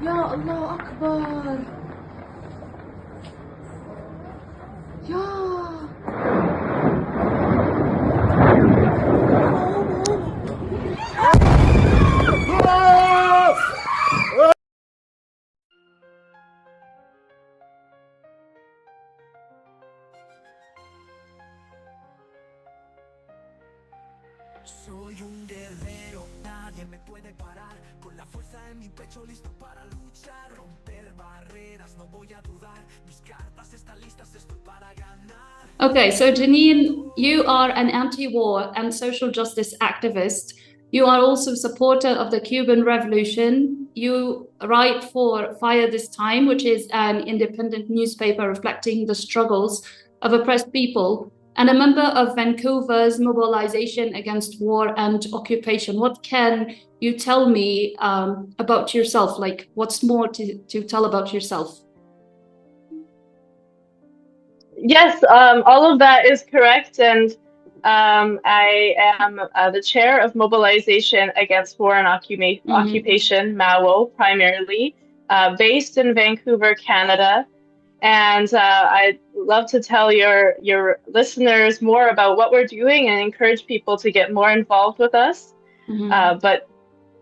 Ya Allah Akbar. Ya. Soy un guerrero, nadie me puede parar. Con la fuerza en mi pecho listo para luchar. Romper barreras, no voy a dudar. Mis cartas están listas, estoy para ganar. Okay, so Janine, you are an anti-war and social justice activist. You are also a supporter of the Cuban Revolution. You write for Fire This Time, which is an independent newspaper reflecting the struggles of oppressed people, and a member of Vancouver's mobilization against war and occupation. What can you tell me about yourself? Like, what's more to tell about yourself? Yes, all of that is correct. And I am the chair of Mobilization Against War and Occupation, MAWO, primarily, based in Vancouver, Canada. And I'd love to tell your listeners more about what we're doing and encourage people to get more involved with us. But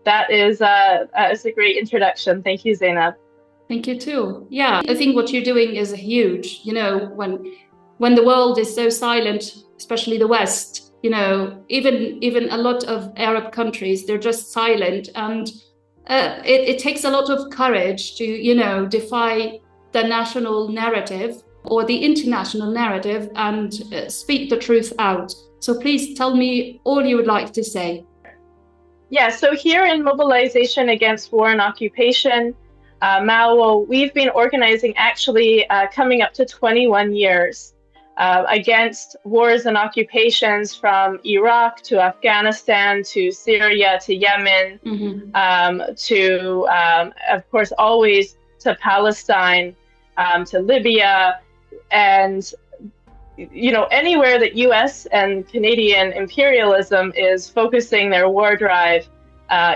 that is a great introduction. Thank you, Zainab. Thank you too. Yeah, I think what you're doing is huge. You know, when the world is so silent, especially the West, you know, even a lot of Arab countries, they're just silent, and it takes a lot of courage to, you know, defy the national narrative or the international narrative and speak the truth out. So please tell me all you would like to say. Yeah, so here in Mobilization Against War and Occupation, MAWO, we've been organizing actually coming up to 21 years against wars and occupations from Iraq to Afghanistan to Syria to Yemen to, of course, always to Palestine, to Libya, and you know, anywhere that US and Canadian imperialism is focusing their war drive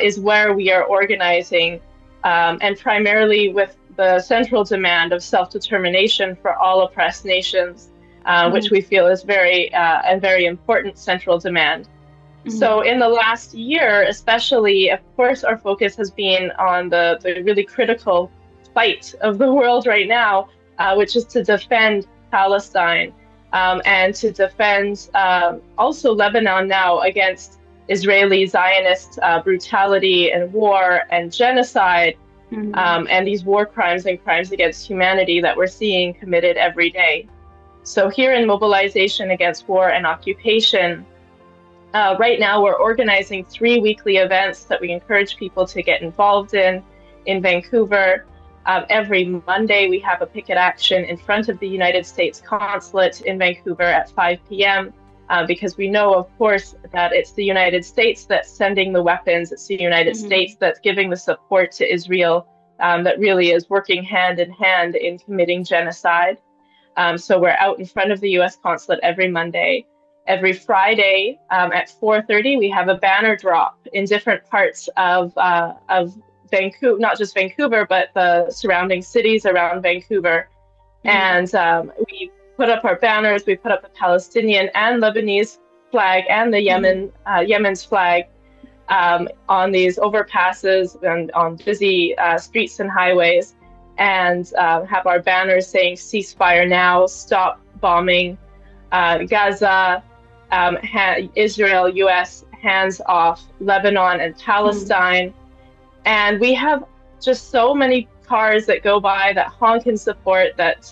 is where we are organizing, and primarily with the central demand of self-determination for all oppressed nations, which we feel is a very important central demand. So in the last year, especially, of course, our focus has been on the really critical fight of the world right now, which is to defend Palestine. And to defend also Lebanon now against Israeli Zionist brutality and war and genocide, and these war crimes and crimes against humanity that we're seeing committed every day. So here in Mobilization Against War and Occupation, right now we're organizing 3 weekly events that we encourage people to get involved in Vancouver. Every Monday, we have a picket action in front of the United States Consulate in Vancouver at 5 p.m. Because we know, of course, that it's the United States that's sending the weapons. It's the United States that's giving the support to Israel, that really is working hand in hand in committing genocide. So we're out in front of the U.S. Consulate every Monday. Every Friday at 4:30, we have a banner drop in different parts of Vancouver, not just Vancouver, but the surrounding cities around Vancouver. And we put up our banners, we put up the Palestinian and Lebanese flag and the Yemen's flag on these overpasses and on busy streets and highways, and have our banners saying ceasefire now, stop bombing, Gaza, Israel, US, hands off, Lebanon and Palestine. And we have just so many cars that go by that honk in support, that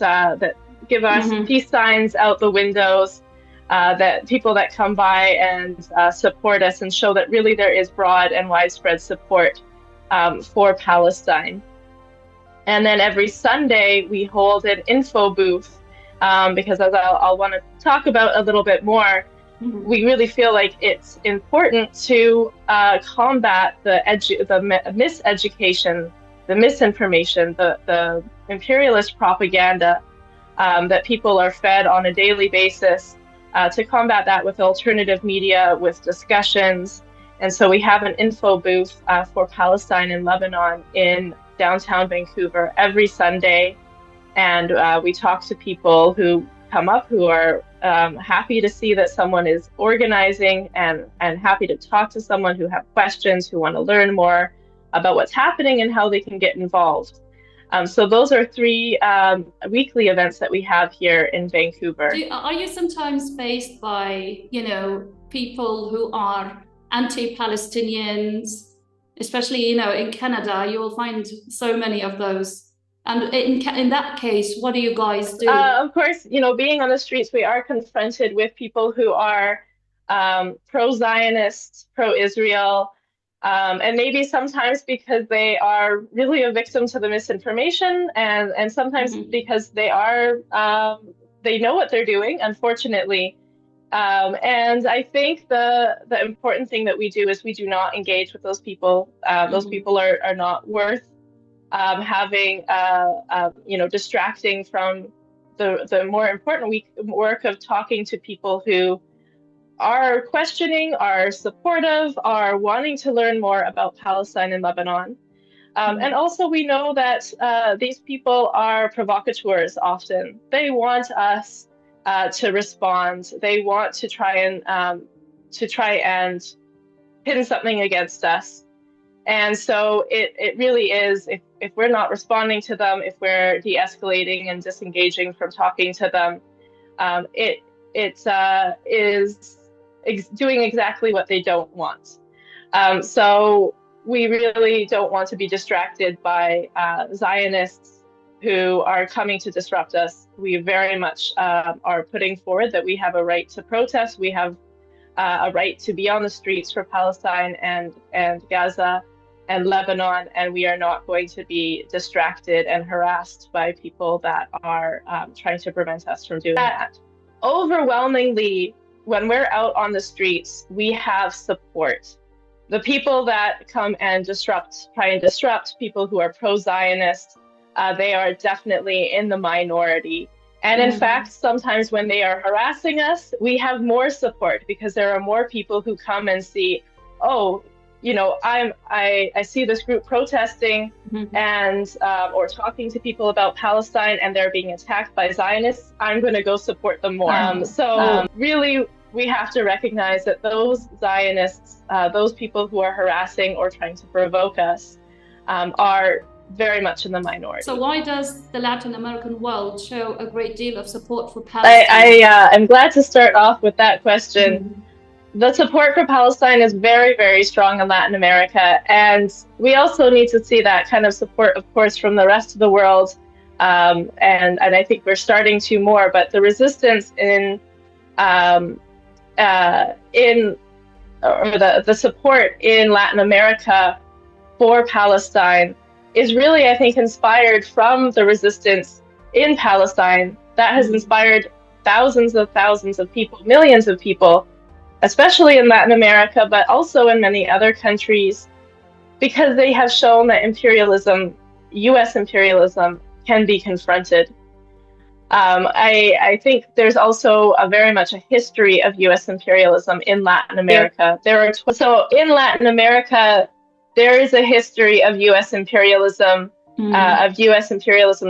give us peace signs out the windows, that people that come by and support us and show that really there is broad and widespread support for Palestine. And then every Sunday we hold an info booth, because as I'll want to talk about a little bit more, we really feel like it's important to combat the miseducation, the misinformation, the imperialist propaganda that people are fed on a daily basis, to combat that with alternative media, with discussions. And so we have an info booth for Palestine and Lebanon in downtown Vancouver every Sunday, and we talk to people who come up who are happy to see that someone is organizing, and happy to talk to someone who have questions, who want to learn more about what's happening and how they can get involved. So those are 3 weekly events that we have here in Vancouver. Are you sometimes faced by, people who are anti-Palestinians, especially, in Canada? You will find so many of those. And in that case, what do you guys do? Of course, being on the streets, we are confronted with people who are pro-Zionist, pro-Israel, and maybe sometimes because they are really a victim to the misinformation, and sometimes because they know what they're doing, unfortunately. And I think the important thing that we do is we do not engage with those people. Those people are not worth having, distracting from the more important work of talking to people who are questioning, are supportive, are wanting to learn more about Palestine and Lebanon. And also we know that these people are provocateurs often. They want us to respond. They want to try and pin something against us. And so it really is, if we're not responding to them, if we're de-escalating and disengaging from talking to them, it is doing exactly what they don't want. So we really don't want to be distracted by Zionists who are coming to disrupt us. We very much are putting forward that we have a right to protest. We have a right to be on the streets for Palestine and Gaza and Lebanon, and we are not going to be distracted and harassed by people that are trying to prevent us from doing that. Overwhelmingly, when we're out on the streets, we have support. The people that come and try and disrupt people who are pro-Zionist, they are definitely in the minority. And in fact, sometimes when they are harassing us, we have more support because there are more people who come and see, oh, I see this group protesting and or talking to people about Palestine, and they're being attacked by Zionists. I'm going to go support them more. So really, we have to recognize that those Zionists, those people who are harassing or trying to provoke us, are very much in the minority. So why does the Latin American world show a great deal of support for Palestine? I'm glad to start off with that question. The support for Palestine is very, very strong in Latin America, and we also need to see that kind of support, of course, from the rest of the world. And I think we're starting to more, but the resistance the support in Latin America for Palestine is really, I think, inspired from the resistance in Palestine that has inspired thousands of people, millions of people, especially in Latin America, but also in many other countries, because they have shown that imperialism, US imperialism, can be confronted. I think there's also very much a history of US imperialism in Latin America. So in Latin America, there is a history of US imperialism,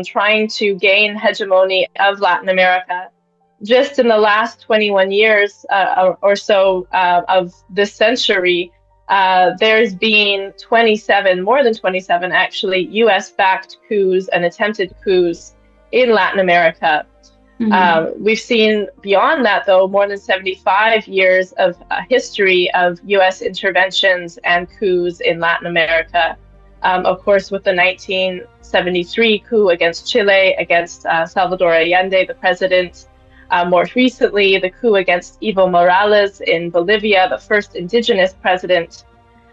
trying to gain hegemony of Latin America. Just in the last 21 years or so of this century, there's been more than 27 actually, US-backed coups and attempted coups in Latin America. We've seen beyond that, though, more than 75 years of history of US interventions and coups in Latin America. Of course, with the 1973 coup against Chile, against Salvador Allende, the president. More recently, the coup against Evo Morales in Bolivia, the first indigenous president.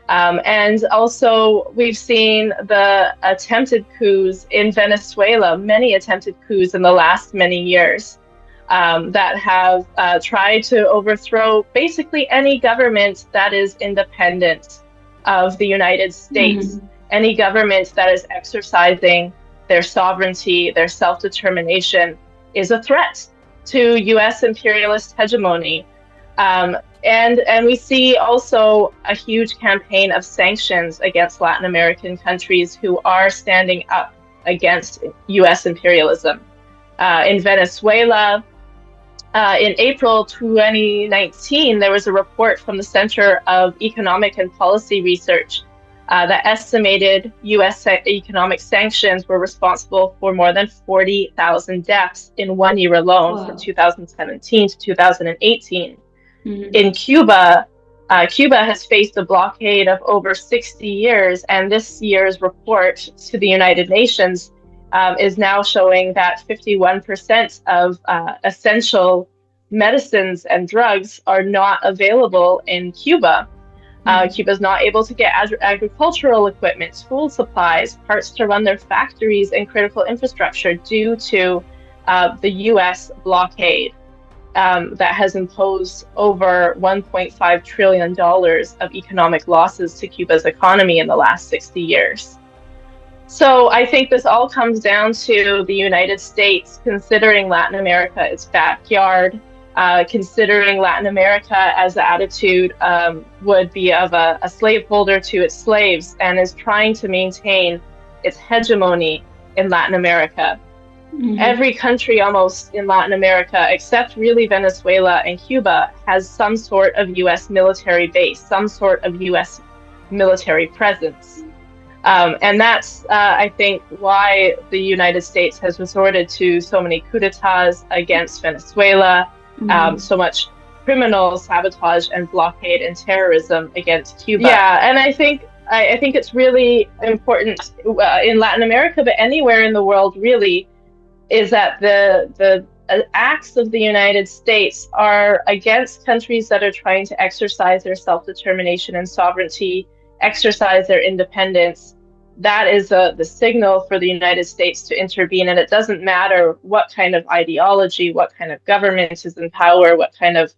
And also, we've seen the attempted coups in Venezuela, many attempted coups in the last many years that have tried to overthrow basically any government that is independent of the United States, any government that is exercising their sovereignty, their self-determination is a threat to US imperialist hegemony. And we see also a huge campaign of sanctions against Latin American countries who are standing up against U.S. imperialism. In Venezuela, in April 2019, there was a report from the Center of Economic and Policy Research that estimated U.S. economic sanctions were responsible for more than 40,000 deaths in 1 year alone, from 2017 to 2018. In Cuba, Cuba has faced a blockade of over 60 years, and this year's report to the United Nations is now showing that 51% of essential medicines and drugs are not available in Cuba. Cuba is not able to get agricultural equipment, school supplies, parts to run their factories, and critical infrastructure due to the U.S. blockade that has imposed over $1.5 trillion of economic losses to Cuba's economy in the last 60 years. So I think this all comes down to the United States considering Latin America its backyard, considering Latin America as the attitude would be of a slaveholder to its slaves, and is trying to maintain its hegemony in Latin America. Every country almost in Latin America, except really Venezuela and Cuba, has some sort of U.S. military base, some sort of U.S. military presence. And that's, I think, why the United States has resorted to so many coups d'etats against Venezuela, so much criminal sabotage and blockade and terrorism against Cuba. Yeah, and I think it's really important in Latin America, but anywhere in the world really, is that the acts of the United States are against countries that are trying to exercise their self-determination and sovereignty, exercise their independence. That is the signal for the United States to intervene, and it doesn't matter what kind of ideology, what kind of government is in power, what kind of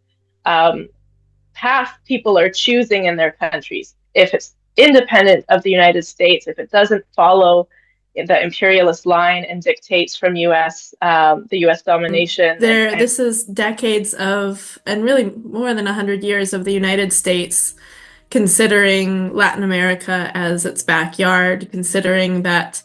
path people are choosing in their countries. If it's independent of the United States, if it doesn't follow the imperialist line and dictates from the U.S. domination. This is decades of, and really more than 100 years of the United States considering Latin America as its backyard, considering that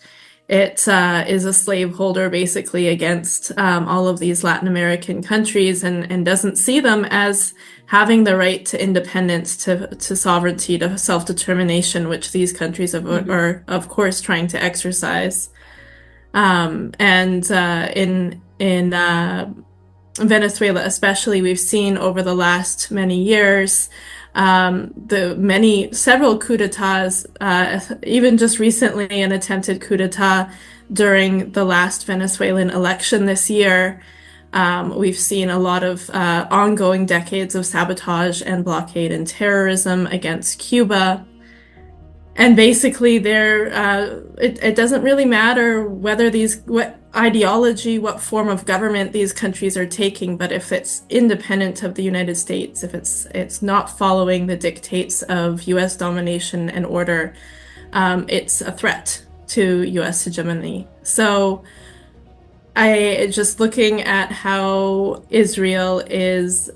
it is a slaveholder basically against all of these Latin American countries, and doesn't see them as having the right to independence, to sovereignty, to self-determination, which these countries are of course trying to exercise. In Venezuela especially, we've seen over the last many years several coups d'etats, even just recently an attempted coup d'etat during the last Venezuelan election this year. We've seen a lot of ongoing decades of sabotage and blockade and terrorism against Cuba. And basically it doesn't really matter what ideology, what form of government these countries are taking, but if it's independent of the United States, if it's not following the dictates of U.S. domination and order, it's a threat to U.S. hegemony. So just looking at how Israel is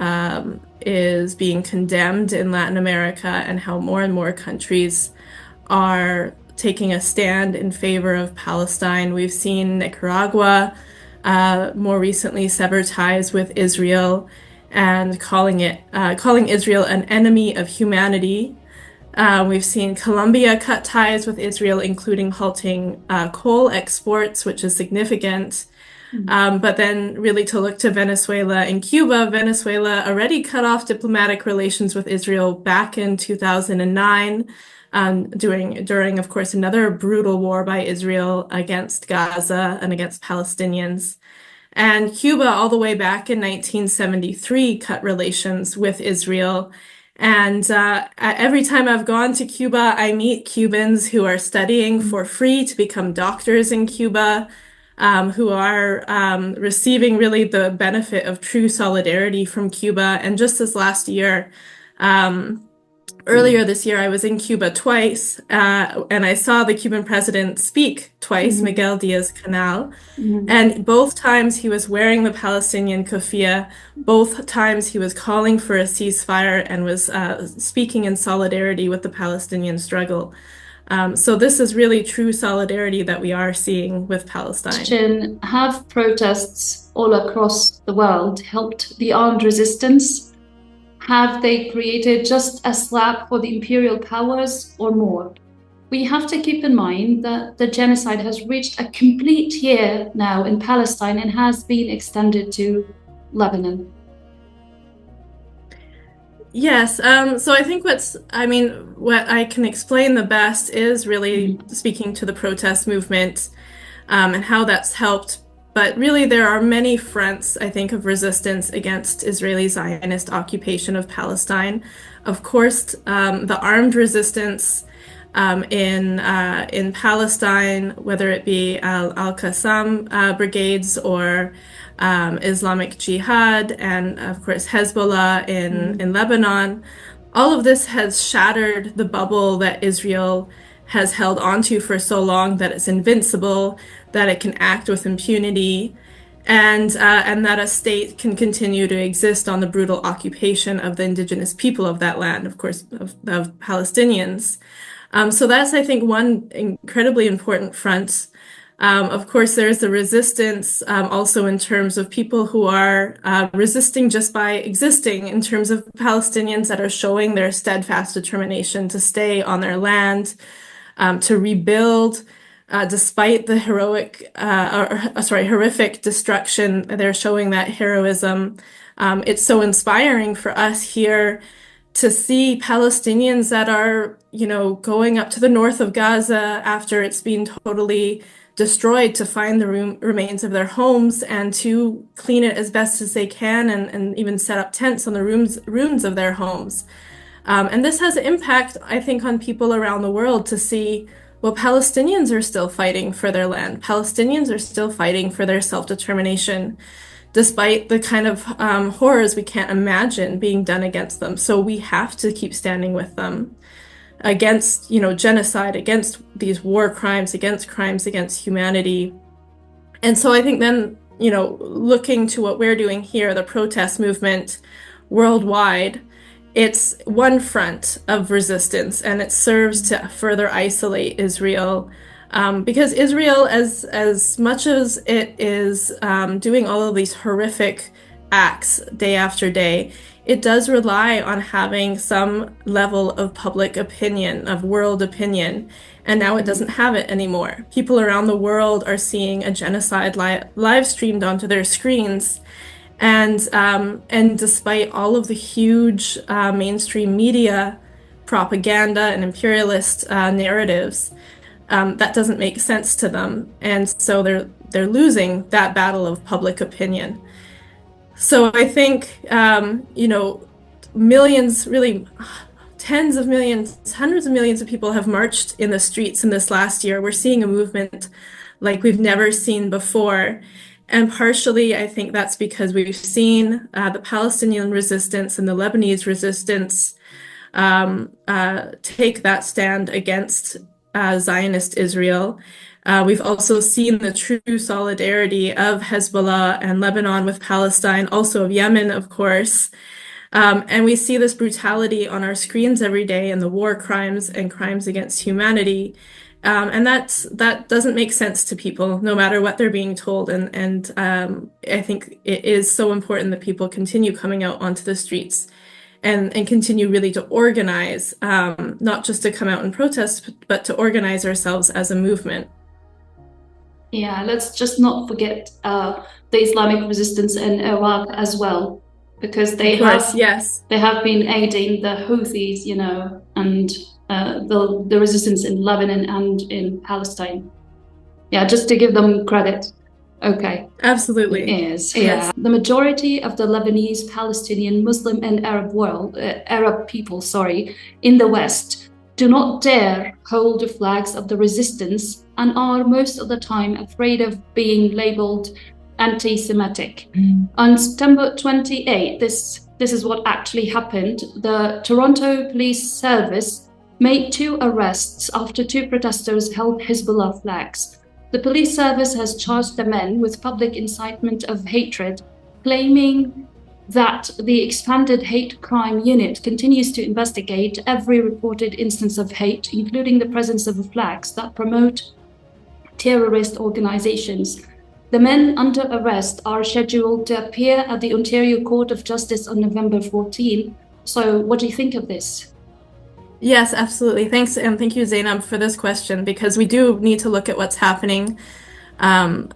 being condemned in Latin America, and how more and more countries are taking a stand in favor of Palestine. We've seen Nicaragua more recently sever ties with Israel and calling Israel an enemy of humanity. We've seen Colombia cut ties with Israel, including halting coal exports, which is significant. But then really to look to Venezuela and Cuba, Venezuela already cut off diplomatic relations with Israel back in 2009, during, of course, another brutal war by Israel against Gaza and against Palestinians. And Cuba, all the way back in 1973, cut relations with Israel. And every time I've gone to Cuba, I meet Cubans who are studying for free to become doctors in Cuba, who are receiving really the benefit of true solidarity from Cuba. And just this last year, Earlier this year, I was in Cuba twice, and I saw the Cuban president speak twice, Miguel Diaz-Canel, and both times he was wearing the Palestinian keffiyeh, both times he was calling for a ceasefire and was speaking in solidarity with the Palestinian struggle. So this is really true solidarity that we are seeing with Palestine. Have protests all across the world helped the armed resistance? Have they created just a slap for the imperial powers or more? We have to keep in mind that the genocide has reached a complete year now in Palestine and has been extended to Lebanon. Yes, so I think what I can explain the best is really speaking to the protest movement and how that's helped. But really, there are many fronts, I think, of resistance against Israeli Zionist occupation of Palestine. Of course, the armed resistance in Palestine, whether it be Al-Qassam brigades or Islamic Jihad, and of course Hezbollah in Lebanon, all of this has shattered the bubble that Israel has held onto for so long, that it's invincible, that it can act with impunity, and that a state can continue to exist on the brutal occupation of the indigenous people of that land, of course, of Palestinians. So that's, I think, one incredibly important front. Of course, there's the resistance also in terms of people who are resisting just by existing, in terms of Palestinians that are showing their steadfast determination to stay on their land, to rebuild, despite the horrific destruction. They're showing that heroism. It's so inspiring for us here to see Palestinians that are, going up to the north of Gaza after it's been totally destroyed, to find the remains of their homes and to clean it as best as they can, and even set up tents on the ruins of their homes. And this has an impact, I think, on people around the world to see, well, Palestinians are still fighting for their land. Palestinians are still fighting for their self-determination, despite the kind of horrors we can't imagine being done against them. So we have to keep standing with them against, genocide, against these war crimes against humanity. And so I think then, looking to what we're doing here, the protest movement worldwide, it's one front of resistance, and it serves to further isolate Israel. Because Israel, as much as it is doing all of these horrific acts day after day, it does rely on having some level of public opinion, of world opinion, and now it doesn't have it anymore. People around the world are seeing a genocide live streamed onto their screens, and despite all of the huge mainstream media propaganda and imperialist narratives, that doesn't make sense to them, and so they're losing that battle of public opinion. So I think millions, really tens of millions, hundreds of millions of people have marched in the streets in this last year. We're seeing a movement like we've never seen before, and partially I think that's because we've seen the Palestinian resistance and the Lebanese resistance take that stand against Zionist Israel. We've also seen the true solidarity of Hezbollah and Lebanon with Palestine, also of Yemen, of course. And we see this brutality on our screens every day, and the war crimes and crimes against humanity. And that doesn't make sense to people, no matter what they're being told. And I think it is so important that people continue coming out onto the streets and continue really to organize, not just to come out and protest, but to organize ourselves as a movement. Yeah, let's just not forget the Islamic resistance in Iraq as well, because they have been aiding the Houthis, and the resistance in Lebanon and in Palestine. Yeah, just to give them credit. Okay. Absolutely. Yes. Yeah. The majority of the Lebanese, Palestinian, Muslim, and Arab people, in the West, do not dare hold the flags of the resistance and are most of the time afraid of being labeled anti-Semitic. On September 28, this this is what actually happened. The Toronto Police Service made 2 arrests after 2 protesters held Hezbollah flags. The police service has charged the men with public incitement of hatred, claiming that the expanded hate crime unit continues to investigate every reported instance of hate, including the presence of flags that promote terrorist organizations. The men under arrest are scheduled to appear at the Ontario Court of Justice on November 14. So what do you think of this? Yes, absolutely. Thanks, and thank you, Zainab, for this question, because we do need to look at what's happening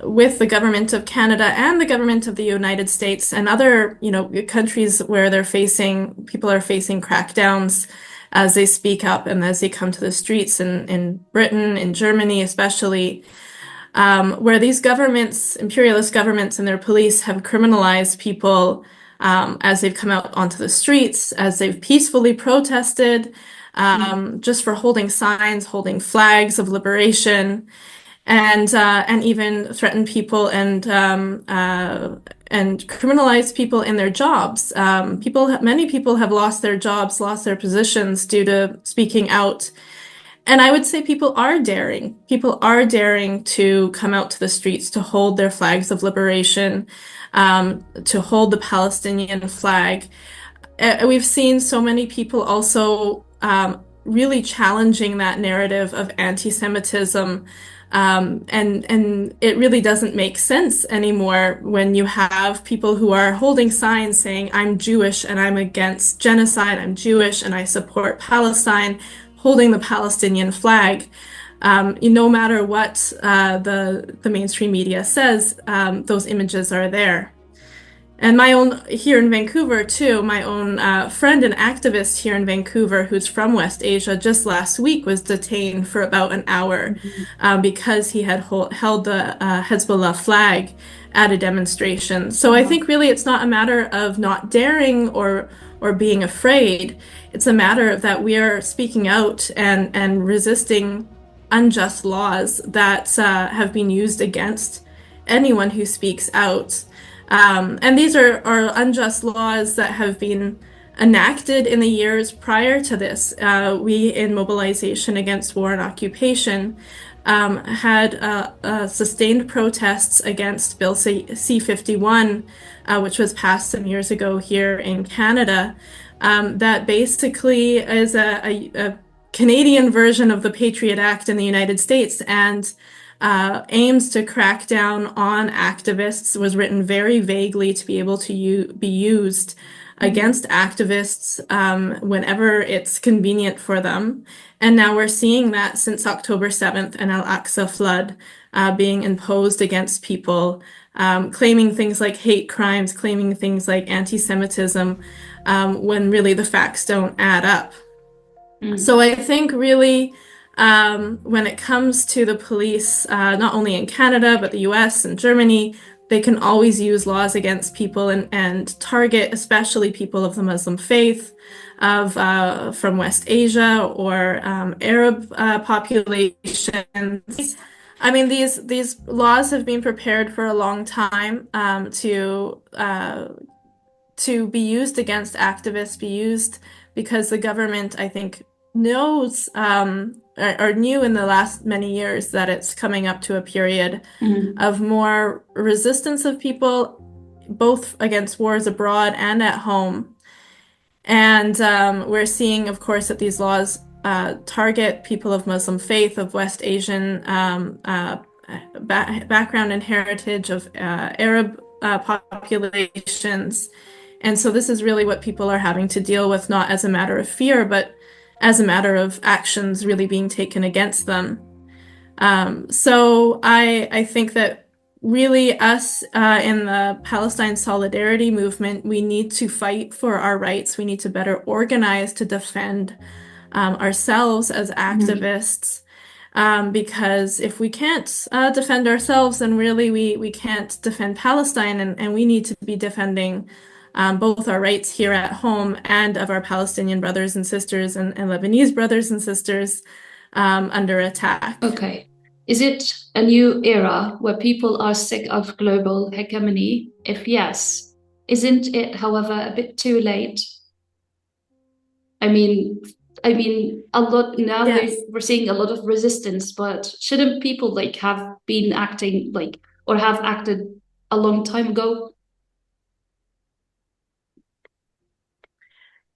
with the government of Canada and the government of the United States and other, countries where people are facing crackdowns as they speak up and as they come to the streets in Britain, in Germany especially, where these governments, imperialist governments and their police have criminalized people as they've come out onto the streets, as they've peacefully protested, just for holding signs, holding flags of liberation, and even threaten people and criminalize people in their jobs. Many people have lost their jobs, lost their positions due to speaking out. And I would say people are daring. People are daring to come out to the streets to hold their flags of liberation, to hold the Palestinian flag. We've seen so many people also really challenging that narrative of anti-Semitism. And it really doesn't make sense anymore when you have people who are holding signs saying, I'm Jewish and I'm against genocide, I'm Jewish and I support Palestine, holding the Palestinian flag. No matter what the mainstream media says, those images are there. And here in Vancouver too, my own friend and activist here in Vancouver who's from West Asia just last week was detained for about an hour because he had held the Hezbollah flag at a demonstration. So I think really it's not a matter of not daring or being afraid. It's a matter of that we are speaking out and resisting unjust laws that have been used against anyone who speaks out. And these are unjust laws that have been enacted in the years prior to this. We, in Mobilization Against War and Occupation, had sustained protests against Bill C-51, which was passed some years ago here in Canada, that basically is a Canadian version of the Patriot Act in the United States and aims to crack down on activists, was written very vaguely to be able to be used against activists whenever it's convenient for them. And now we're seeing that since October 7th and Al-Aqsa flood being imposed against people, claiming things like hate crimes, claiming things like anti-Semitism, when really the facts don't add up. So I think really when it comes to the police, not only in Canada, but the US and Germany, they can always use laws against people and target especially people of the Muslim faith, from West Asia or Arab populations. I mean, these laws have been prepared for a long time to be used against activists, be used because the government, I think, knows or knew in the last many years that it's coming up to a period of more resistance of people, both against wars abroad and at home. And we're seeing, of course, that these laws target people of Muslim faith, of West Asian background and heritage, of Arab populations. And so this is really what people are having to deal with, not as a matter of fear, but as a matter of actions really being taken against them. So I think that really us in the Palestine Solidarity movement, we need to fight for our rights. We need to better organize to defend ourselves as activists. Because if we can't defend ourselves, then really we can't defend Palestine, and we need to be defending both our rights here at home and of our Palestinian brothers and sisters and Lebanese brothers and sisters under attack. Okay. Is it a new era where people are sick of global hegemony? If yes, Isn't it, however, a bit too late? I mean, a lot now Yes. we're seeing a lot of resistance, but shouldn't people like have been acting like or have acted a long time ago?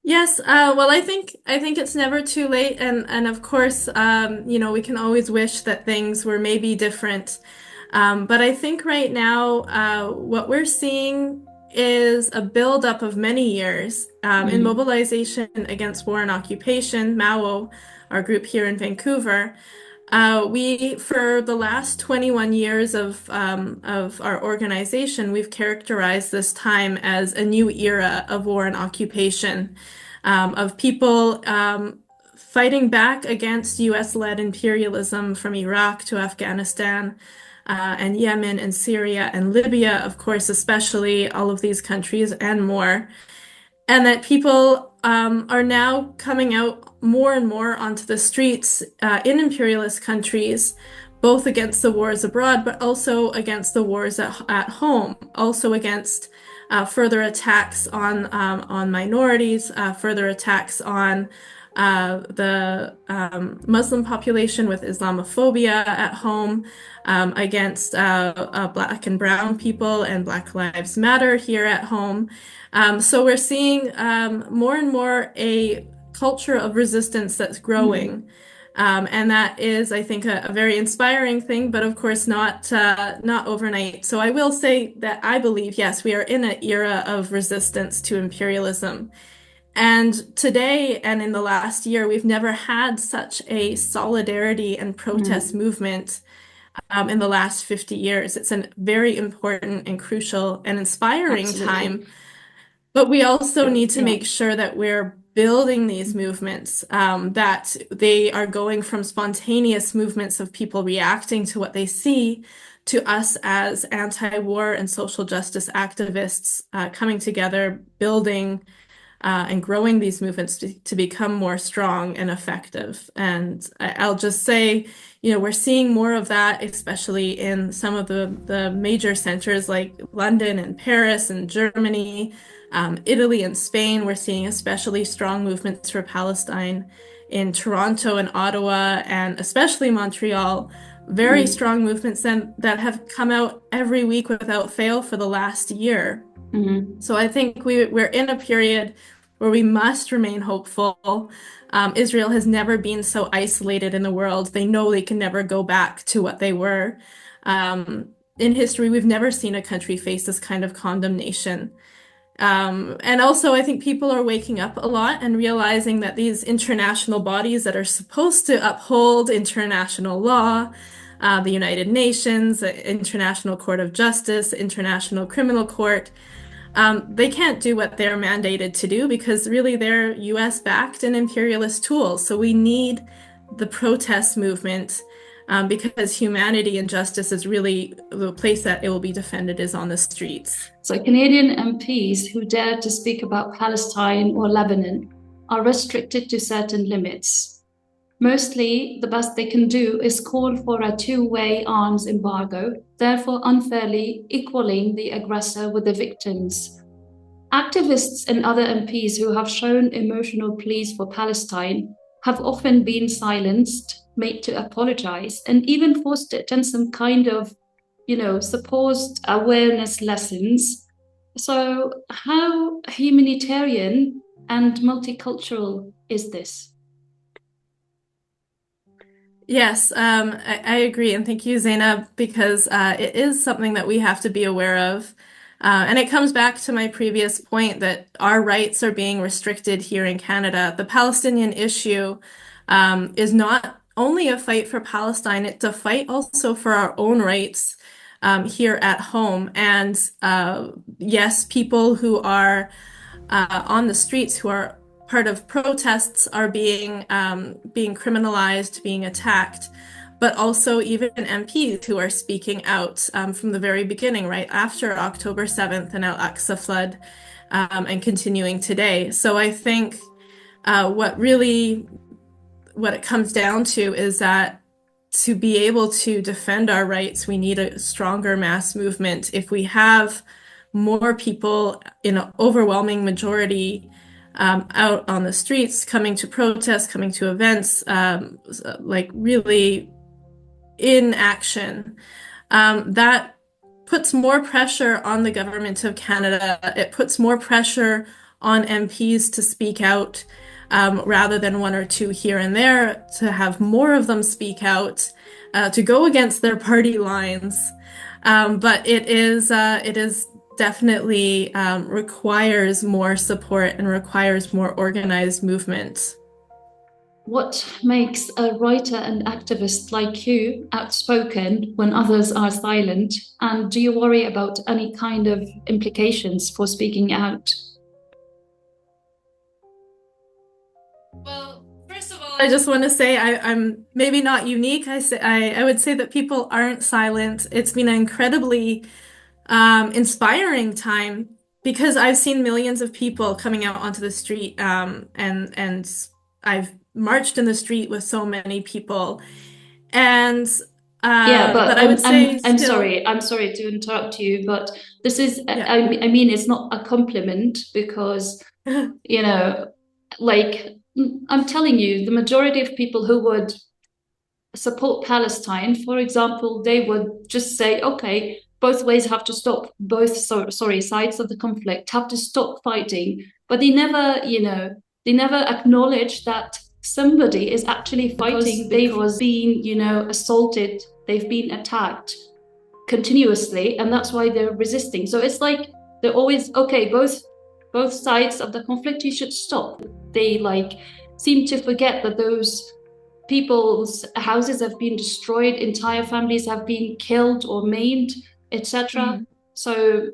Yes, well, I think it's never too late, and of course, we can always wish that things were maybe different. But I think right now, what we're seeing is a buildup of many years in mobilization against war and occupation, MAWO, our group here in Vancouver. For the last 21 years of our organization, we've characterized this time as a new era of war and occupation, of people fighting back against US-led imperialism from Iraq to Afghanistan, and Yemen and Syria and Libya, of course, especially all of these countries and more. And that people are now coming out more and more onto the streets in imperialist countries, both against the wars abroad, but also against the wars at home, also against further attacks on minorities, further attacks on the Muslim population with Islamophobia at home, against Black and Brown people and Black Lives Matter here at home. So we're seeing more and more a culture of resistance that's growing. And that is, I think, a very inspiring thing, but of course not overnight. So I will say that I believe, yes, we are in an era of resistance to imperialism. And today and in the last year, we've never had such a solidarity and protest movement in the last 50 years. It's a very important and crucial and inspiring time. But we also need to make sure that we're building these movements, that they are going from spontaneous movements of people reacting to what they see to us as anti-war and social justice activists coming together, building and growing these movements to become more strong and effective. And I'll just say, we're seeing more of that, especially in some of the major centers like London and Paris and Germany, Italy and Spain. We're seeing especially strong movements for Palestine in Toronto and Ottawa, and especially Montreal. Very strong movements that have come out every week without fail for the last year. So I think we're in a period where we must remain hopeful. Israel has never been so isolated in the world. They know they can never go back to what they were. In history, we've never seen a country face this kind of condemnation. And also, I think people are waking up a lot and realizing that these international bodies that are supposed to uphold international law, the United Nations, the International Court of Justice, International Criminal Court, they can't do what they're mandated to do because really they're US-backed and imperialist tools. So we need the protest movement because humanity and justice is really the place that it will be defended is on the streets. So Canadian MPs who dare to speak about Palestine or Lebanon are restricted to certain limits. Mostly, the best they can do is call for a two-way arms embargo, therefore unfairly equaling the aggressor with the victims. Activists and other MPs who have shown emotional pleas for Palestine have often been silenced, made to apologize, and even forced to attend some kind of, supposed awareness lessons. So how humanitarian and multicultural is this? Yes, I agree. And thank you, Zainab, because it is something that we have to be aware of. And it comes back to my previous point that our rights are being restricted here in Canada. The Palestinian issue is not only a fight for Palestine, it's a fight also for our own rights here at home. And yes, people who are on the streets, who are part of protests, are being criminalized, being attacked, but also even MPs who are speaking out from the very beginning, right after October 7th and Al-Aqsa flood, and continuing today. So I think what it comes down to is that to be able to defend our rights, we need a stronger mass movement. If we have more people in an overwhelming majority out on the streets, coming to protests, coming to events, like really in action, that puts more pressure on the government of Canada. It puts more pressure on MPs to speak out, rather than one or two here and there, to have more of them speak out, to go against their party lines. But it is definitely requires more support and requires more organized movement. What makes a writer and activist like you outspoken when others are silent? And do you worry about any kind of implications for speaking out? Well, first of all, I just want to say I'm maybe not unique. I would say that people aren't silent. It's been an incredibly inspiring time, because I've seen millions of people coming out onto the street, and I've marched in the street with so many people, and yeah, but I would say I'm still, sorry. I'm sorry to interrupt you, but this is, yeah. I mean, it's not a compliment, because, you know, like, I'm telling you, the majority of people who would support Palestine, for example, they would just say, okay, both ways have to stop, sides of the conflict have to stop fighting. But they never, they never acknowledge that somebody is actually fighting because they've been, assaulted, they've been attacked continuously, and that's why they're resisting. So it's like they're always, okay, both sides of the conflict, you should stop. They seem to forget that those people's houses have been destroyed, entire families have been killed or maimed, etc. So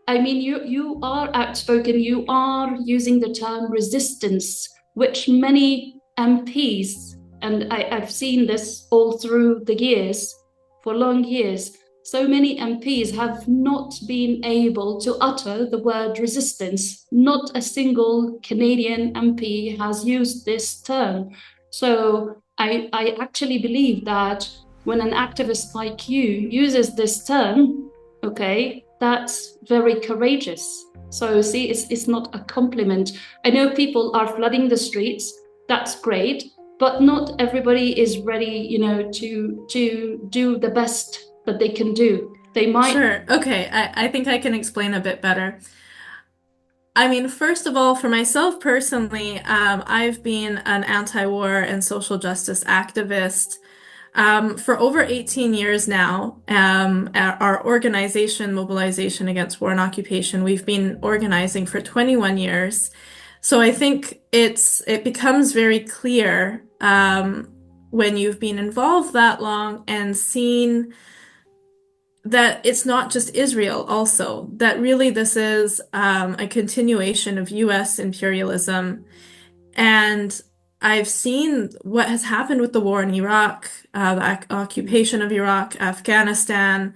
I mean, you are outspoken, you are using the term resistance, which many MPs, and I've seen this all through the years, for long years, so many MPs have not been able to utter the word resistance. Not a single Canadian MP has used this term. So I actually believe that when an activist like you uses this term, okay, that's very courageous. So see, it's not a compliment. I know people are flooding the streets. That's great, but not everybody is ready, to do the best that they can do. They might. Sure. Okay. I think I can explain a bit better. I mean, first of all, for myself personally, I've been an anti-war and social justice activist for over 18 years now. Our organization, Mobilization Against War and Occupation, we've been organizing for 21 years. So I think it becomes very clear when you've been involved that long and seen that it's not just Israel also, that really this is a continuation of US imperialism. And I've seen what has happened with the war in Iraq, the occupation of Iraq, Afghanistan,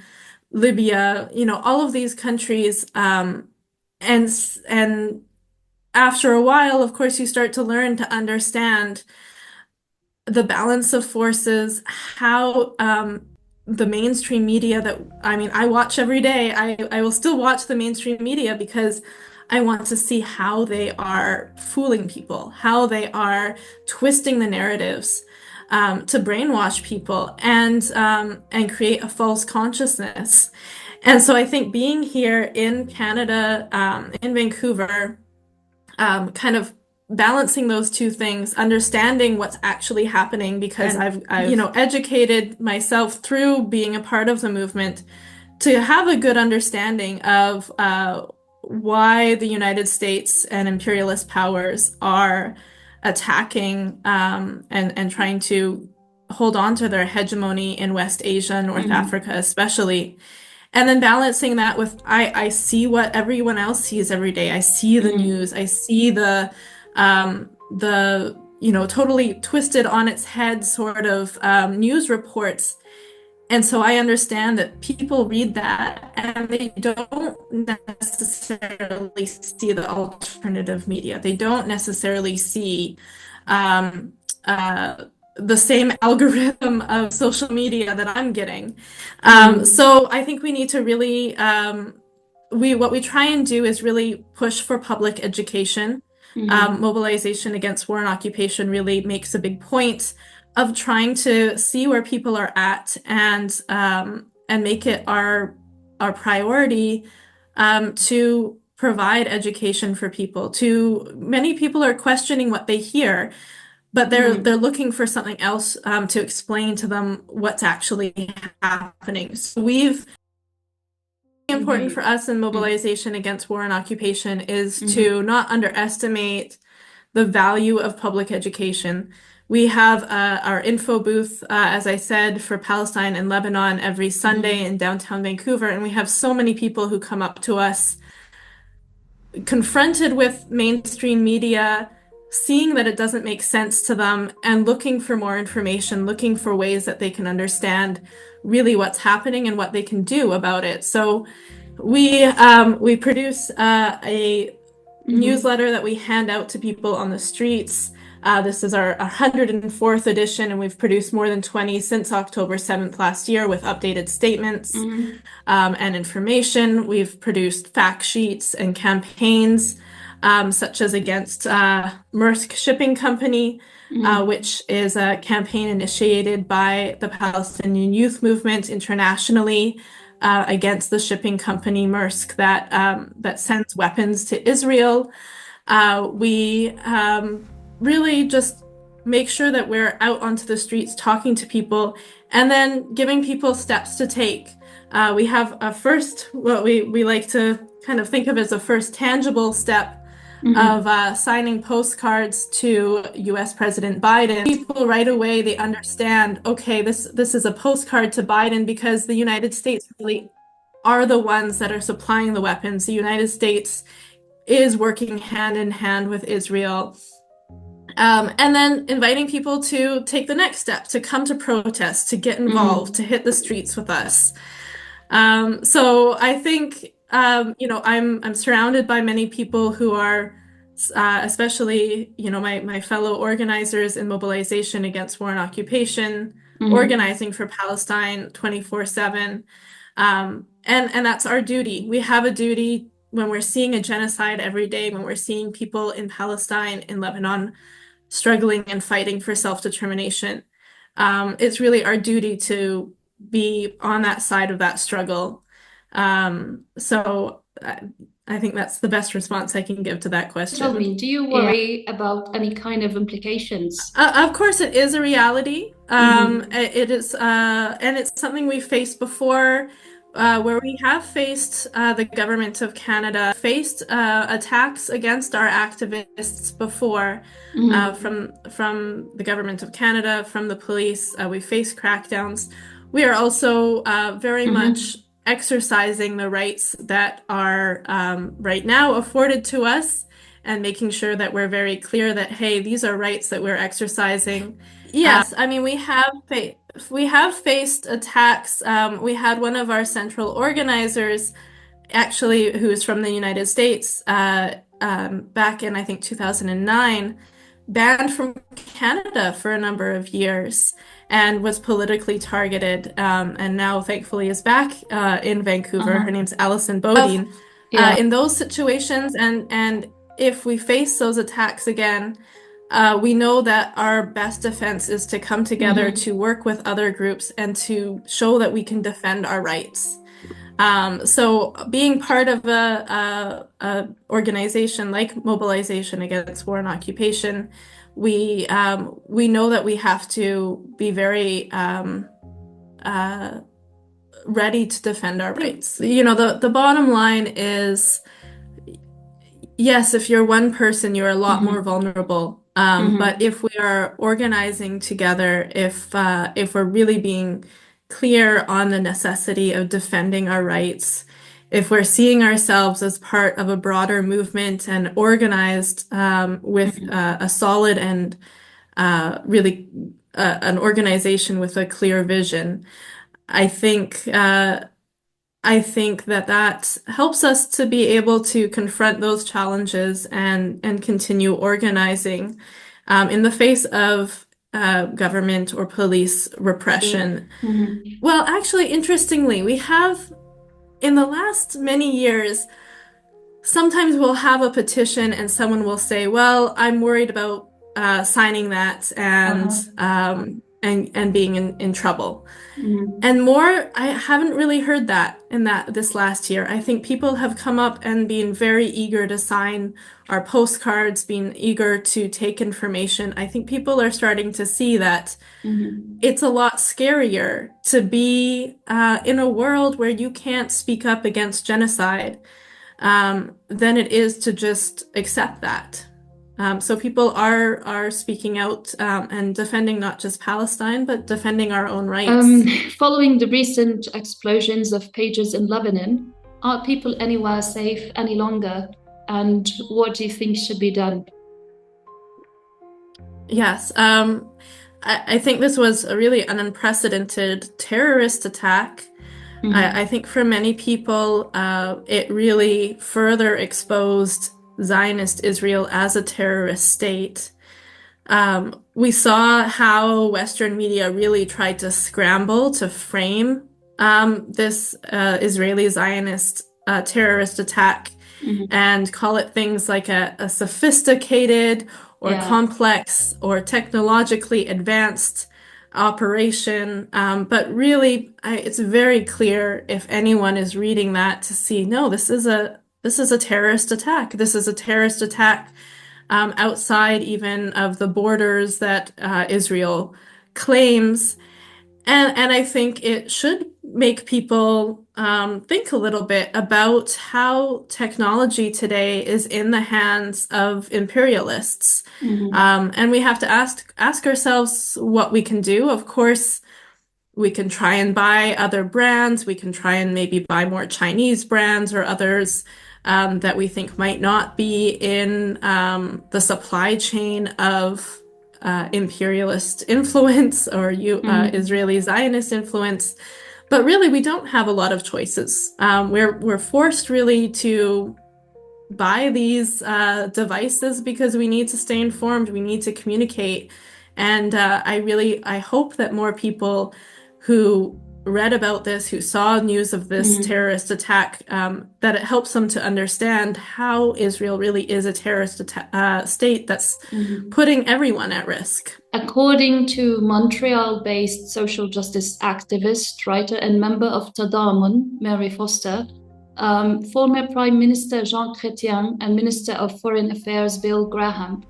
Libya, all of these countries. And after a while, of course, you start to learn to understand the balance of forces, how the mainstream media that, I watch every day. I will still watch the mainstream media because I want to see how they are fooling people, how they are twisting the narratives to brainwash people and create a false consciousness. And so I think being here in Canada, in Vancouver, kind of balancing those two things, understanding what's actually happening, because I've educated myself through being a part of the movement to have a good understanding of why the United States and imperialist powers are attacking and trying to hold on to their hegemony in West Asia, North Africa especially. And then balancing that with, I see what everyone else sees every day. I see the news. I see the totally twisted on its head sort of news reports. And so I understand that people read that and they don't necessarily see the alternative media. They don't necessarily see the same algorithm of social media that I'm getting. So I think we need to really what we try and do is really push for public education. Mobilization Against War and Occupation really makes a big point of trying to see where people are at and make it our priority to provide education for people. Many people are questioning what they hear, but they're looking for something else to explain to them what's actually happening. So important for us in Mobilization Against War and Occupation is to not underestimate the value of public education. We have our info booth, as I said, for Palestine and Lebanon every Sunday in downtown Vancouver, and we have so many people who come up to us confronted with mainstream media, seeing that it doesn't make sense to them and looking for more information, looking for ways that they can understand really what's happening and what they can do about it. So we produce a newsletter that we hand out to people on the streets. This is our 104th edition, and we've produced more than 20 since October 7th last year with updated statements and information. We've produced fact sheets and campaigns such as against Maersk Shipping Company, which is a campaign initiated by the Palestinian Youth Movement internationally against the shipping company Maersk that sends weapons to Israel. We really just make sure that we're out onto the streets talking to people and then giving people steps to take. We have a first, what we like to kind of think of as a first tangible step of signing postcards to US President Biden. People right away, they understand, okay, this is a postcard to Biden because the United States really are the ones that are supplying the weapons. The United States is working hand in hand with Israel. And then inviting people to take the next step, to come to protest, to get involved, to hit the streets with us. So I think, I'm surrounded by many people who are, especially, my fellow organizers in Mobilization Against War and Occupation, organizing for Palestine 24/7. And that's our duty. We have a duty when we're seeing a genocide every day, when we're seeing people in Palestine, in Lebanon, struggling and fighting for self-determination. It's really our duty to be on that side of that struggle. So I think that's the best response I can give to that question. Tell me, do you worry about any kind of implications? Of course, it is a reality. It is, and it's something we've faced before. Where we have faced the government of Canada, faced attacks against our activists before from the government of Canada, from the police. We faced crackdowns. We are also very much exercising the rights that are right now afforded to us and making sure that we're very clear that, hey, these are rights that we're exercising. Yes, I mean, we have faced attacks. We had one of our central organizers, actually, who's from the United States, back in, I think, 2009, banned from Canada for a number of years and was politically targeted, and now, thankfully, is back in Vancouver. Her name's Alison Bodine. In those situations, and if we face those attacks again, we know that our best defense is to come together, to work with other groups, and to show that we can defend our rights. So being part of a organization like Mobilization Against War and Occupation, we know that we have to be very ready to defend our rights. The bottom line is, yes, if you're one person, you're a lot more vulnerable. But if we are organizing together, if we're really being clear on the necessity of defending our rights, if we're seeing ourselves as part of a broader movement and organized with a solid and really an organization with a clear vision, I think that helps us to be able to confront those challenges and continue organizing in the face of government or police repression. Well, actually, interestingly, we have in the last many years, sometimes we'll have a petition and someone will say, well, I'm worried about signing that and being in trouble. And more, I haven't really heard that this last year. I think people have come up and been very eager to sign our postcards, being eager to take information. I think people are starting to see that it's a lot scarier to be in a world where you can't speak up against genocide than it is to just accept that. So people are speaking out and defending not just Palestine, but defending our own rights. Following the recent explosions of pages in Lebanon, are people anywhere safe any longer? And what do you think should be done? Yes, I think this was a really an unprecedented terrorist attack. I think for many people, it really further exposed Zionist Israel as a terrorist state. We saw how Western media really tried to scramble to frame this Israeli Zionist terrorist attack and call it things like a sophisticated or complex or technologically advanced operation. But really, it's very clear if anyone is reading that to see, no, this is a terrorist attack. This is a terrorist attack outside even of the borders that Israel claims. And I think it should make people think a little bit about how technology today is in the hands of imperialists. And we have to ask ourselves what we can do. Of course, we can try and buy other brands. We can try and maybe buy more Chinese brands or others that we think might not be in the supply chain of imperialist influence or Israeli Zionist influence. But really, we don't have a lot of choices. We're forced really to buy these devices because we need to stay informed. We need to communicate. And I hope that more people who read about this, who saw news of this terrorist attack, that it helps them to understand how Israel really is a terrorist state that's putting everyone at risk. According to Montreal-based social justice activist, writer, and member of Tadamun, Mary Foster, former Prime Minister Jean Chrétien and Minister of Foreign Affairs Bill Graham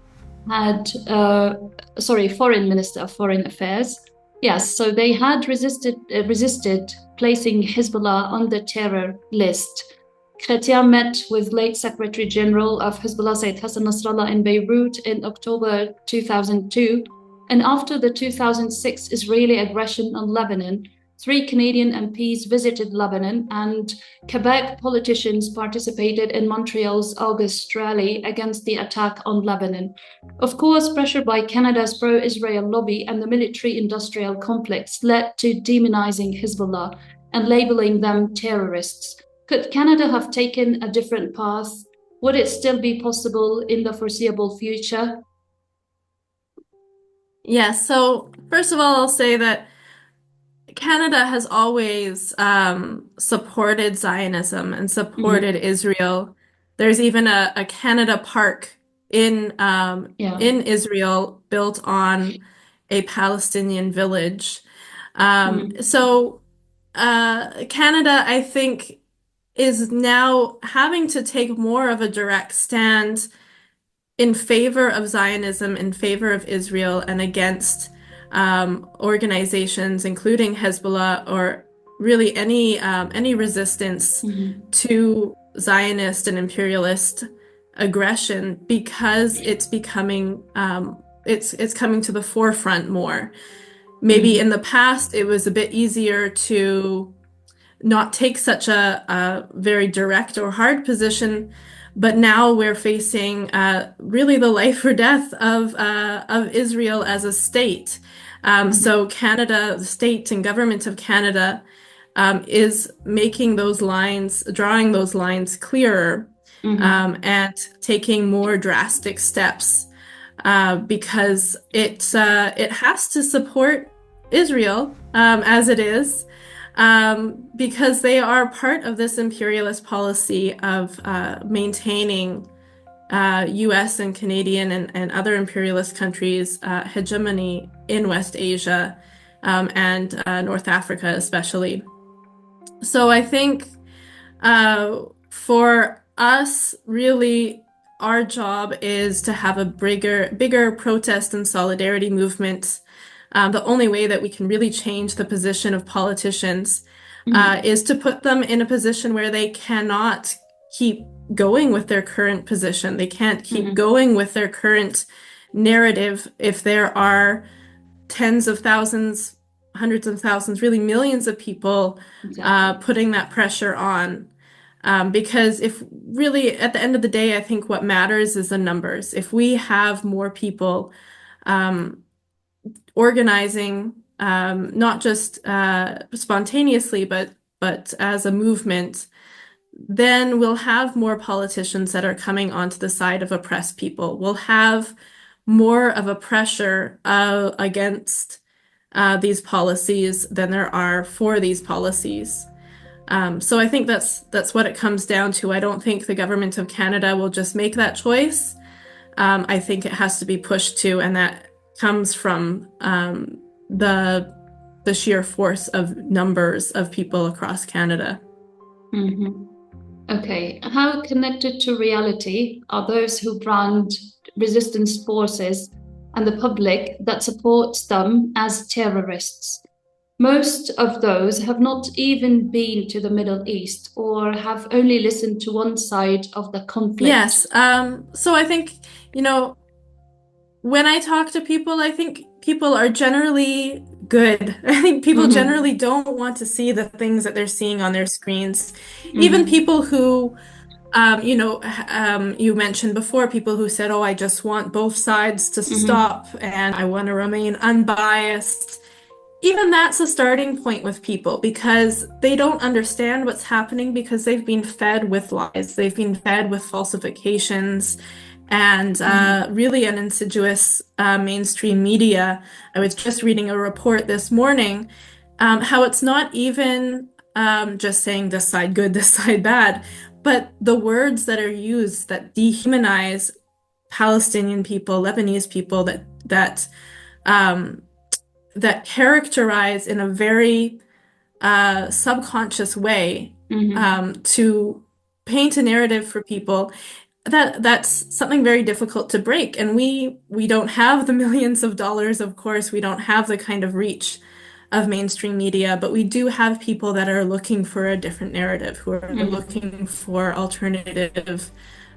Foreign Minister of Foreign Affairs. Yes, so they had resisted placing Hezbollah on the terror list. Chrétien met with late Secretary General of Hezbollah Sayyid Hassan Nasrallah in Beirut in October 2002, and after the 2006 Israeli aggression on Lebanon, 3 Canadian MPs visited Lebanon, and Quebec politicians participated in Montreal's August rally against the attack on Lebanon. Of course, pressure by Canada's pro-Israel lobby and the military-industrial complex led to demonizing Hezbollah and labeling them terrorists. Could Canada have taken a different path? Would it still be possible in the foreseeable future? Yes, so first of all, I'll say that Canada has always supported Zionism and supported Israel. There's even a Canada Park in Israel built on a Palestinian village. So Canada, I think, is now having to take more of a direct stand in favor of Zionism, in favor of Israel, and against organizations, including Hezbollah, or really any resistance to Zionist and imperialist aggression, because it's becoming it's coming to the forefront more. Maybe in the past it was a bit easier to not take such a very direct or hard position, but now we're facing really the life or death of Israel as a state. So Canada, the state and government of Canada, is making those lines, drawing those lines clearer, and taking more drastic steps, because it has to support Israel as it is. because they are part of this imperialist policy of maintaining US and Canadian and other imperialist countries' hegemony in West Asia and North Africa especially. So I think for us, really, our job is to have a bigger protest and solidarity movement. The only way that we can really change the position of politicians is to put them in a position where they cannot keep going with their current position. They can't keep going with their current narrative if there are tens of thousands, hundreds of thousands, really millions of people putting that pressure on. Because if really, at the end of the day, I think what matters is the numbers. If we have more people organizing, not just spontaneously, but as a movement, then we'll have more politicians that are coming onto the side of oppressed people. We'll have more of a pressure against these policies than there are for these policies. So I think that's what it comes down to. I don't think the government of Canada will just make that choice. I think it has to be pushed to, and that comes from the sheer force of numbers of people across Canada. Okay, how connected to reality are those who brand resistance forces and the public that supports them as terrorists? Most of those have not even been to the Middle East or have only listened to one side of the conflict. Yes. So I think, when I talk to people, I think people are generally good. I think people generally don't want to see the things that they're seeing on their screens. Even people who, you mentioned before, people who said, oh, I just want both sides to stop and I want to remain unbiased. Even that's a starting point with people because they don't understand what's happening because they've been fed with lies. They've been fed with falsifications and really an insidious mainstream media. I was just reading a report this morning how it's not even just saying this side good, this side bad, but the words that are used that dehumanize Palestinian people, Lebanese people, that characterize in a very subconscious way to paint a narrative for people that's something very difficult to break. And we don't have the millions of dollars, of course, we don't have the kind of reach of mainstream media, but we do have people that are looking for a different narrative, who are looking for alternative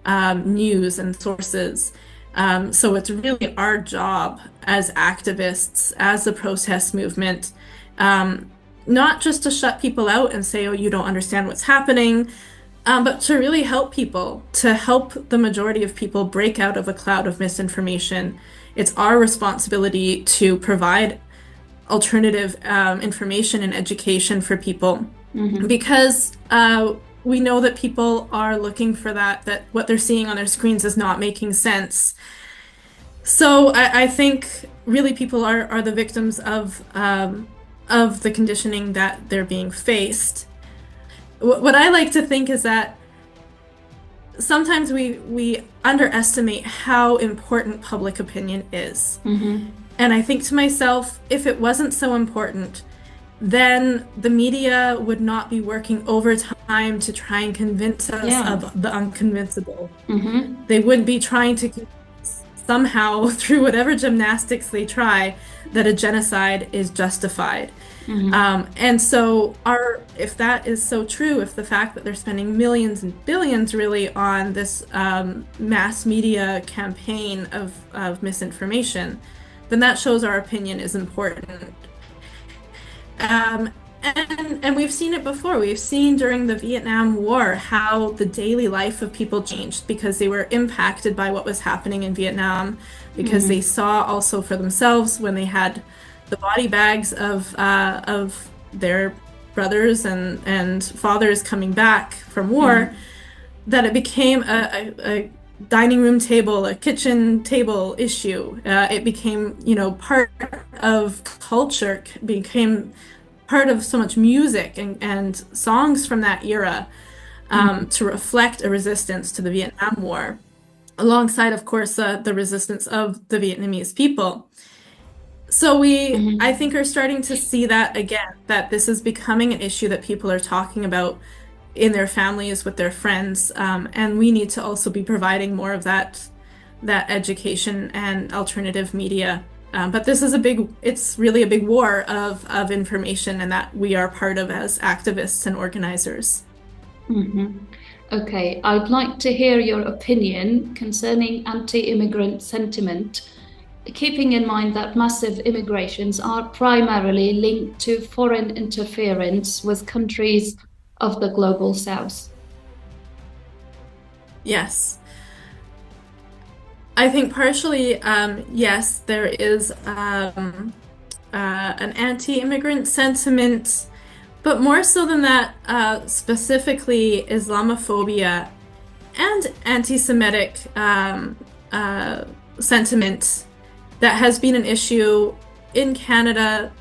news and sources. So it's really our job as activists, as the protest movement, not just to shut people out and say, oh, you don't understand what's happening, but to really help people, to help the majority of people break out of a cloud of misinformation. It's our responsibility to provide alternative information and education for people because we know that people are looking for that what they're seeing on their screens is not making sense. So I think really people are the victims of the conditioning that they're being faced. What I like to think is that sometimes we underestimate how important public opinion is. And I think to myself, if it wasn't so important, then the media would not be working overtime to try and convince us of the unconvincible. They wouldn't be trying to convince somehow through whatever gymnastics they try that a genocide is justified. And so if that is so true, if the fact that they're spending millions and billions really on this mass media campaign of misinformation, then that shows our opinion is important. And we've seen it before. We've seen during the Vietnam War how the daily life of people changed because they were impacted by what was happening in Vietnam, because they saw also for themselves when they had the body bags of their brothers and fathers coming back from war, that it became a dining room table, a kitchen table issue. It became, part of culture, became part of so much music and songs from that era to reflect a resistance to the Vietnam War, alongside, of course, the resistance of the Vietnamese people. So we, I think, are starting to see that again, that this is becoming an issue that people are talking about in their families, with their friends, and we need to also be providing more of that education and alternative media. But this is it's really a big war of information, and that we are part of as activists and organizers. Okay, I'd like to hear your opinion concerning anti-immigrant sentiment, keeping in mind that massive immigrations are primarily linked to foreign interference with countries of the global south. Yes. I think partially, yes, there is an anti-immigrant sentiment, but more so than that, specifically Islamophobia and anti-Semitic sentiment that has been an issue in Canada.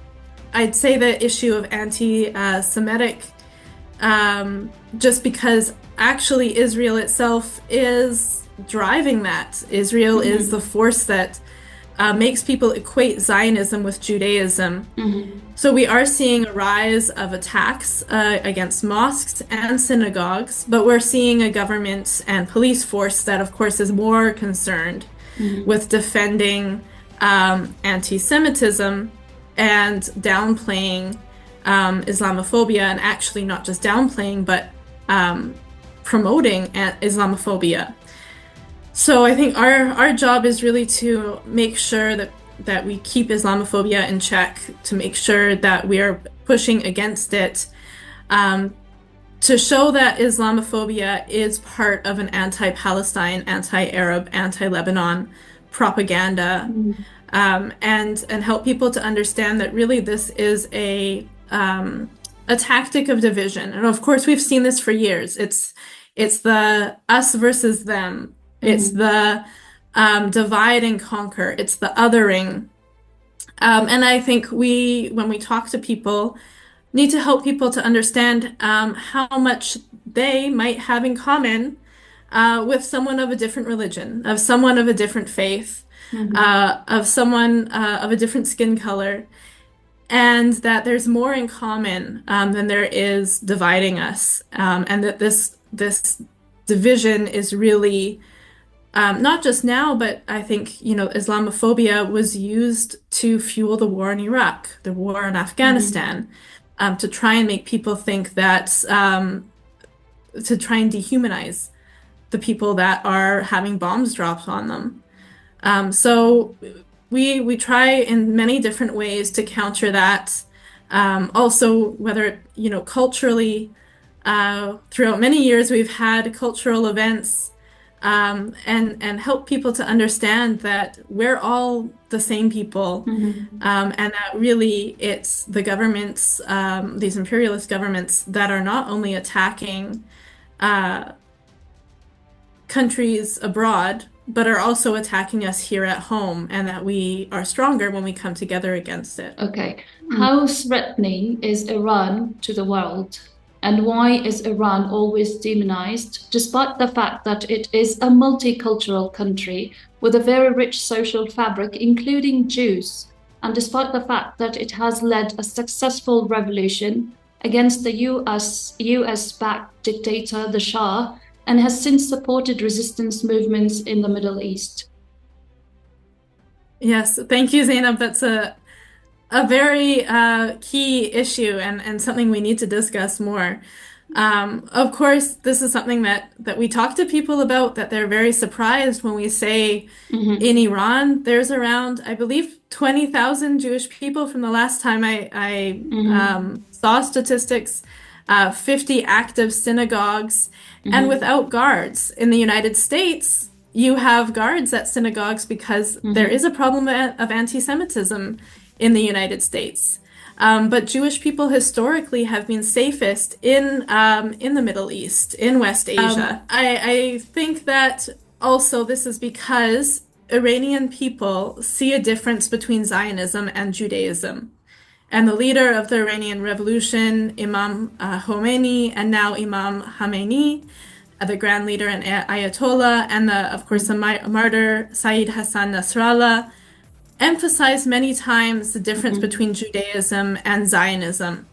I'd say the issue of anti-Semitic, just because actually Israel itself is driving that. Israel is the force that makes people equate Zionism with Judaism. So we are seeing a rise of attacks against mosques and synagogues, but we're seeing a government and police force that, of course, is more concerned with defending anti-Semitism and downplaying Islamophobia, and actually not just downplaying, but promoting Islamophobia. So I think our job is really to make sure that we keep Islamophobia in check, to make sure that we are pushing against it, to show that Islamophobia is part of an anti-Palestine, anti-Arab, anti-Lebanon propaganda, and help people to understand that really this is a tactic of division. And of course, we've seen this for years. It's the us versus them. It's the divide and conquer. It's the othering. And I think when we talk to people, need to help people to understand how much they might have in common with someone of a different religion, of someone of a different faith, of someone of a different skin color, and that there's more in common than there is dividing us, and that this division is really not just now, but I think, Islamophobia was used to fuel the war in Iraq, the war in Afghanistan, to try and make people think that, to try and dehumanize the people that are having bombs dropped on them. So we try in many different ways to counter that. Also, whether, culturally, throughout many years, we've had cultural events and help people to understand that we're all the same people, and that really it's the governments, these imperialist governments, that are not only attacking countries abroad, but are also attacking us here at home, and that we are stronger when we come together against it. Okay. How threatening is Iran to the world? And why is Iran always demonized, despite the fact that it is a multicultural country with a very rich social fabric, including Jews, and despite the fact that it has led a successful revolution against the US-backed dictator, the Shah, and has since supported resistance movements in the Middle East? Yes, thank you, Zainab. That's a very key issue and something we need to discuss more. Of course, this is something that we talk to people about, that they're very surprised when we say in Iran, there's around, I believe, 20,000 Jewish people from the last time I saw statistics, 50 active synagogues, and without guards. In the United States, you have guards at synagogues because there is a problem of anti-Semitism in the United States. But Jewish people historically have been safest in the Middle East, in West Asia. I think that also this is because Iranian people see a difference between Zionism and Judaism. And the leader of the Iranian Revolution, Imam Khomeini, and now Imam Khamenei, the Grand Leader and Ayatollah, and of course, the martyr Sayyid Hassan Nasrallah, emphasized many times the difference between Judaism and Zionism,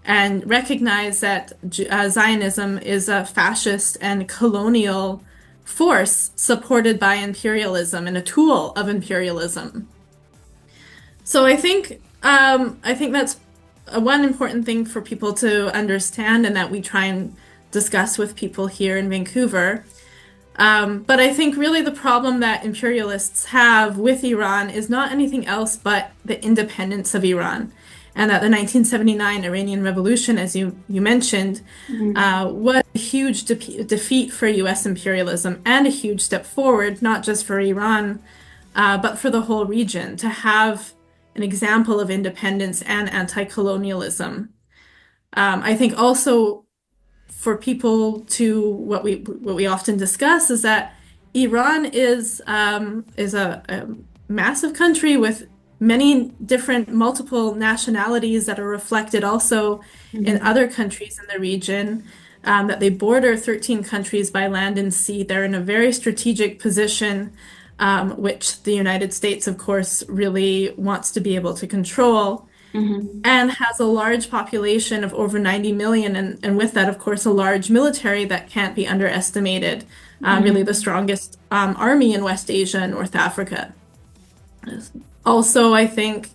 and recognized that Zionism is a fascist and colonial force supported by imperialism and a tool of imperialism. So I think that's one important thing for people to understand, and that we try and discuss with people here in Vancouver. But I think really the problem that imperialists have with Iran is not anything else but the independence of Iran. And that the 1979 Iranian Revolution, as you mentioned, was a huge defeat for US imperialism and a huge step forward, not just for Iran, but for the whole region, to have an example of independence and anti-colonialism. I think also for people to, what we often discuss is that Iran is a massive country with many different multiple nationalities that are reflected also in other countries in the region, that they border 13 countries by land and sea. They're in a very strategic position, which the United States, of course, really wants to be able to control, and has a large population of over 90 million, and with that, of course, a large military that can't be underestimated, really the strongest army in West Asia and North Africa. Also, I think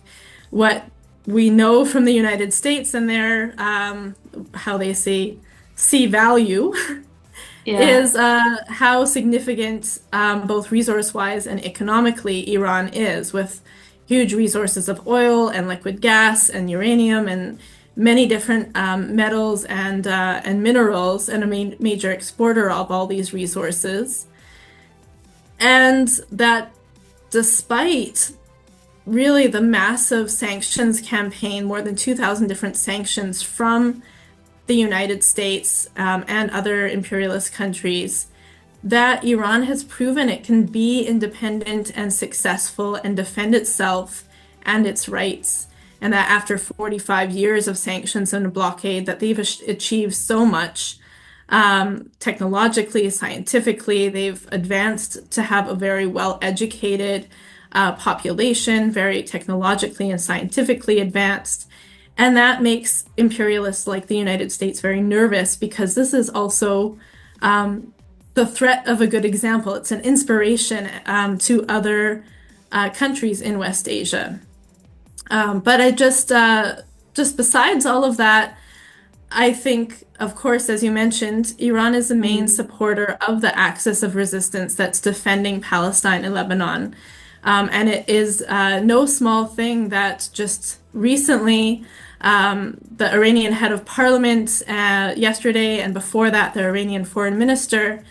what we know from the United States and their, how they say, see value, is how significant, both resource-wise and economically, Iran is, with huge resources of oil and liquid gas and uranium and many different metals and minerals, and a major exporter of all these resources. And that despite really the massive sanctions campaign, more than 2,000 different sanctions from the United States and other imperialist countries, that Iran has proven it can be independent and successful and defend itself and its rights. And that after 45 years of sanctions and a blockade, that they've achieved so much technologically, scientifically. They've advanced to have a very well-educated population, very technologically and scientifically advanced. And that makes imperialists like the United States very nervous, because this is also the threat of a good example. It's an inspiration to other countries in West Asia. But I just besides all of that, I think, of course, as you mentioned, Iran is the main supporter of the axis of resistance that's defending Palestine and Lebanon. And it is no small thing that just recently the Iranian head of parliament yesterday, and before that, the Iranian foreign minister,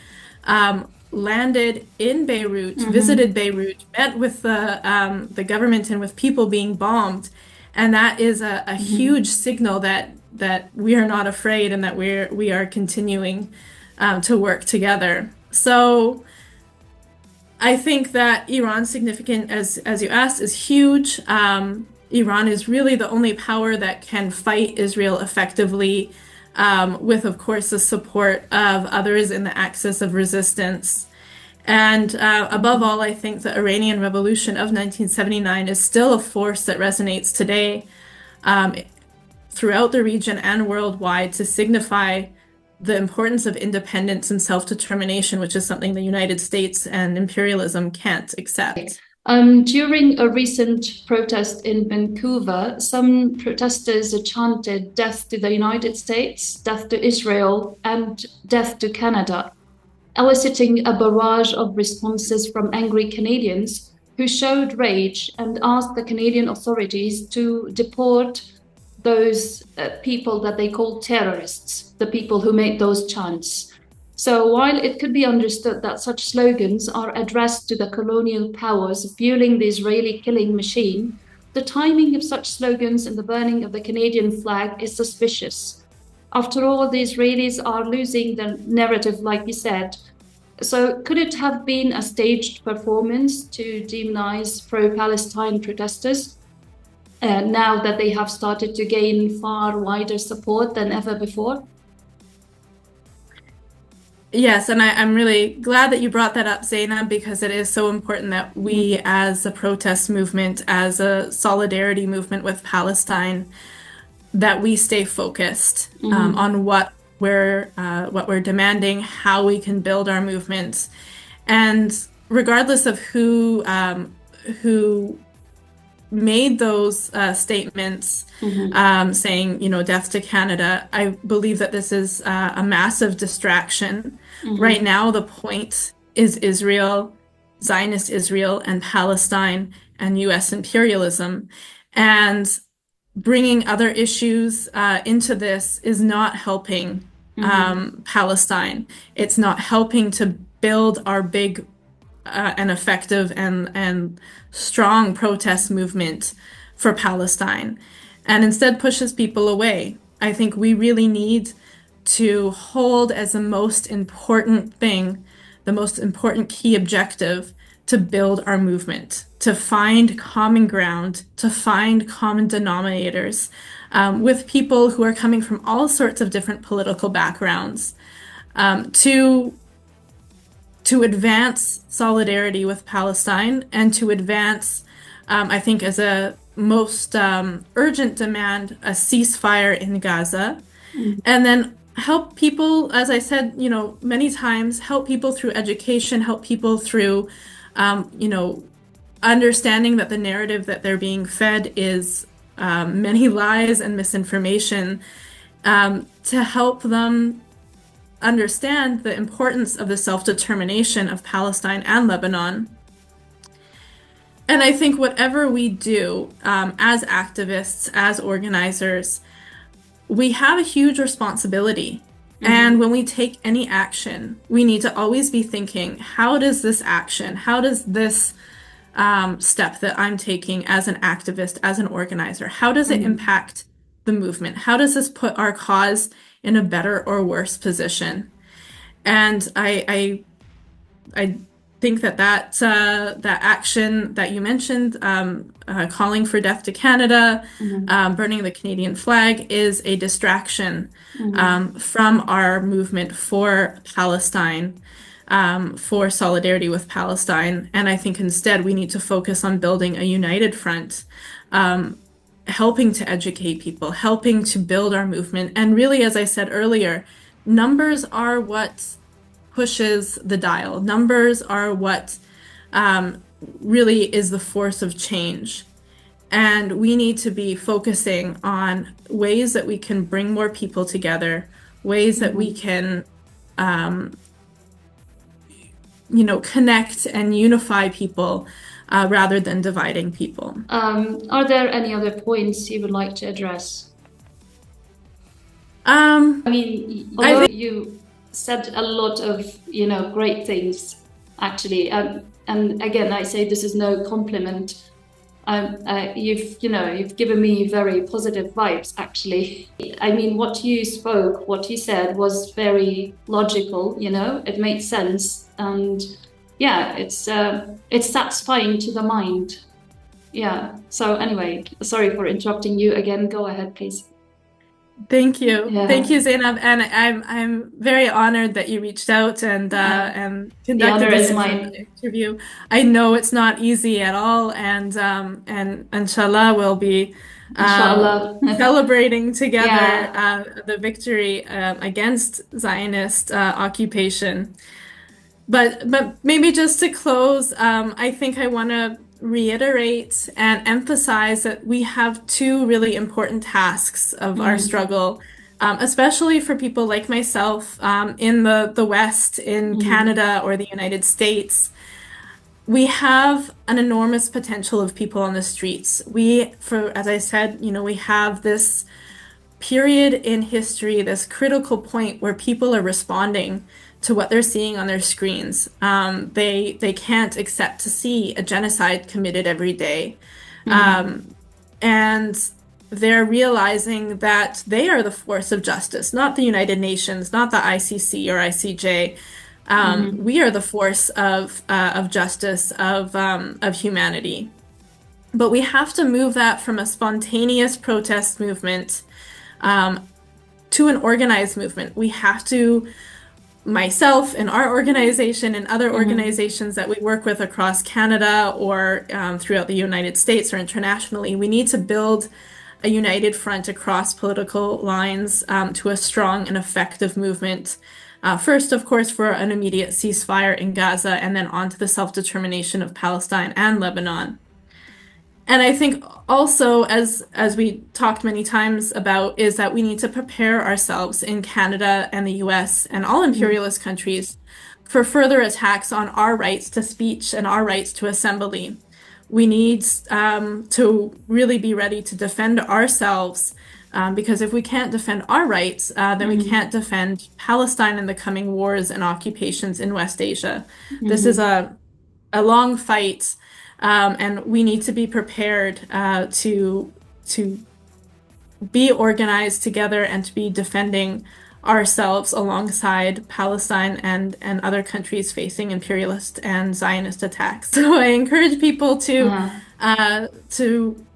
landed in Beirut, visited Beirut, met with the government and with people being bombed. And that is a huge signal that we are not afraid, and that we are continuing to work together. So I think that Iran's significance, as you asked, is huge. Iran is really the only power that can fight Israel effectively, with, of course, the support of others in the axis of resistance. And above all, I think the Iranian Revolution of 1979 is still a force that resonates today throughout the region and worldwide, to signify the importance of independence and self-determination, which is something the United States and imperialism can't accept. During a recent protest in Vancouver, some protesters chanted "Death to the United States, death to Israel, and death to Canada," eliciting a barrage of responses from angry Canadians who showed rage and asked the Canadian authorities to deport those people that they call terrorists, the people who made those chants. So while it could be understood that such slogans are addressed to the colonial powers fueling the Israeli killing machine, the timing of such slogans and the burning of the Canadian flag is suspicious. After all, the Israelis are losing the narrative, like you said. So could it have been a staged performance to demonize pro-Palestine protesters? now that they have started to gain far wider support than ever before? Yes, and I'm really glad that you brought that up, Zainab, because it is so important that we, as a protest movement, as a solidarity movement with Palestine, that we stay focused on what we're demanding, how we can build our movements, and regardless of who made those statements saying, death to Canada, I believe that this is a massive distraction. Right now, the point is Israel, Zionist Israel, and Palestine, and US imperialism. And bringing other issues into this is not helping Palestine. It's not helping to build our big and effective and strong protest movement for Palestine, and instead pushes people away. I think we really need to hold as the most important thing, the most important key objective, to build our movement, to find common ground, to find common denominators with people who are coming from all sorts of different political backgrounds, to advance solidarity with Palestine and to advance, I think, as a most urgent demand, a ceasefire in Gaza, and then help people, as I said, many times, help people through education, help people through, understanding that the narrative that they're being fed is many lies and misinformation, to help them understand the importance of the self-determination of Palestine and Lebanon. And I think whatever we do as activists, as organizers, we have a huge responsibility. And when we take any action, we need to always be thinking, how does this action, how does this step that I'm taking as an activist, as an organizer, how does it impact the movement? How does this put our cause in a better or worse position? And I think that action that you mentioned, calling for death to Canada, burning the Canadian flag, is a distraction from our movement for Palestine, for solidarity with Palestine. And I think instead we need to focus on building a united front, helping to educate people, helping to build our movement. And really, as I said earlier, numbers are what pushes the dial. Numbers are what really is the force of change. And we need to be focusing on ways that we can bring more people together, ways that we can, connect and unify people rather than dividing people. Are there any other points you would like to address? Although you said a lot of, great things, actually, and again, I say this is no compliment. You've given me very positive vibes, actually. I mean, what you said was very logical, it made sense, and yeah, it's satisfying to the mind. Yeah. So anyway, sorry for interrupting you again. Go ahead, please. Thank you. Yeah. Thank you, Zainab. And I'm very honored that you reached out and conducted this interview. I know it's not easy at all, and inshallah we'll be celebrating together the victory against Zionist occupation. But maybe just to close, I think I want to reiterate and emphasize that we have two really important tasks of our struggle, especially for people like myself in the West, in Canada or the United States. We have an enormous potential of people on the streets. As I said, we have this period in history, this critical point where people are responding to what they're seeing on their screens. They can't accept to see a genocide committed every day. And they're realizing that they are the force of justice, not the United Nations, not the ICC or ICJ. We are the force of justice, of humanity. But we have to move that from a spontaneous protest movement to an organized movement. We have to, myself and our organization and other organizations that we work with across Canada or throughout the United States or internationally, we need to build a united front across political lines to a strong and effective movement. First, of course, for an immediate ceasefire in Gaza, and then on to the self-determination of Palestine and Lebanon. And I think also, as we talked many times about, is that we need to prepare ourselves in Canada and the US and all imperialist countries for further attacks on our rights to speech and our rights to assembly. We need to really be ready to defend ourselves, because if we can't defend our rights, then we can't defend Palestine in the coming wars and occupations in West Asia. This is a long fight. And we need to be prepared to be organized together and to be defending ourselves alongside Palestine and other countries facing imperialist and Zionist attacks. So I encourage people to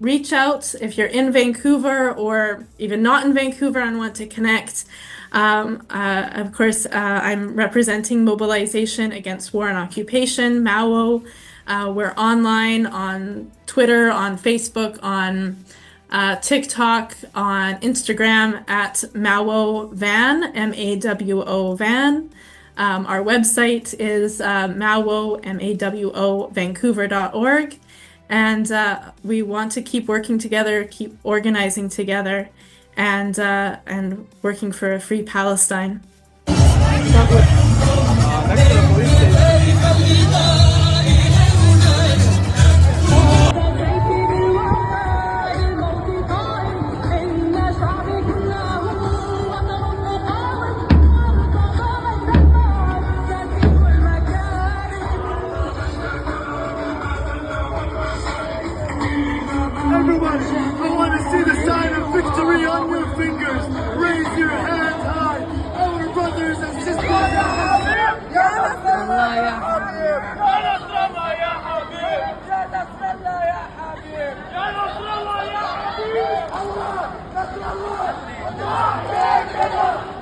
reach out if you're in Vancouver or even not in Vancouver and want to connect. Of course, I'm representing Mobilization Against War and Occupation, MAWO. We're online on Twitter, on Facebook, on TikTok, on Instagram at MAWO Van, M-A-W-O Van. Our website is MAWO, M-A-W-O, Vancouver.org. And we want to keep working together, keep organizing together, and working for a free Palestine. Everyone, I want to see the sign of victory on your fingers. Raise your hands high. Our brothers and sisters.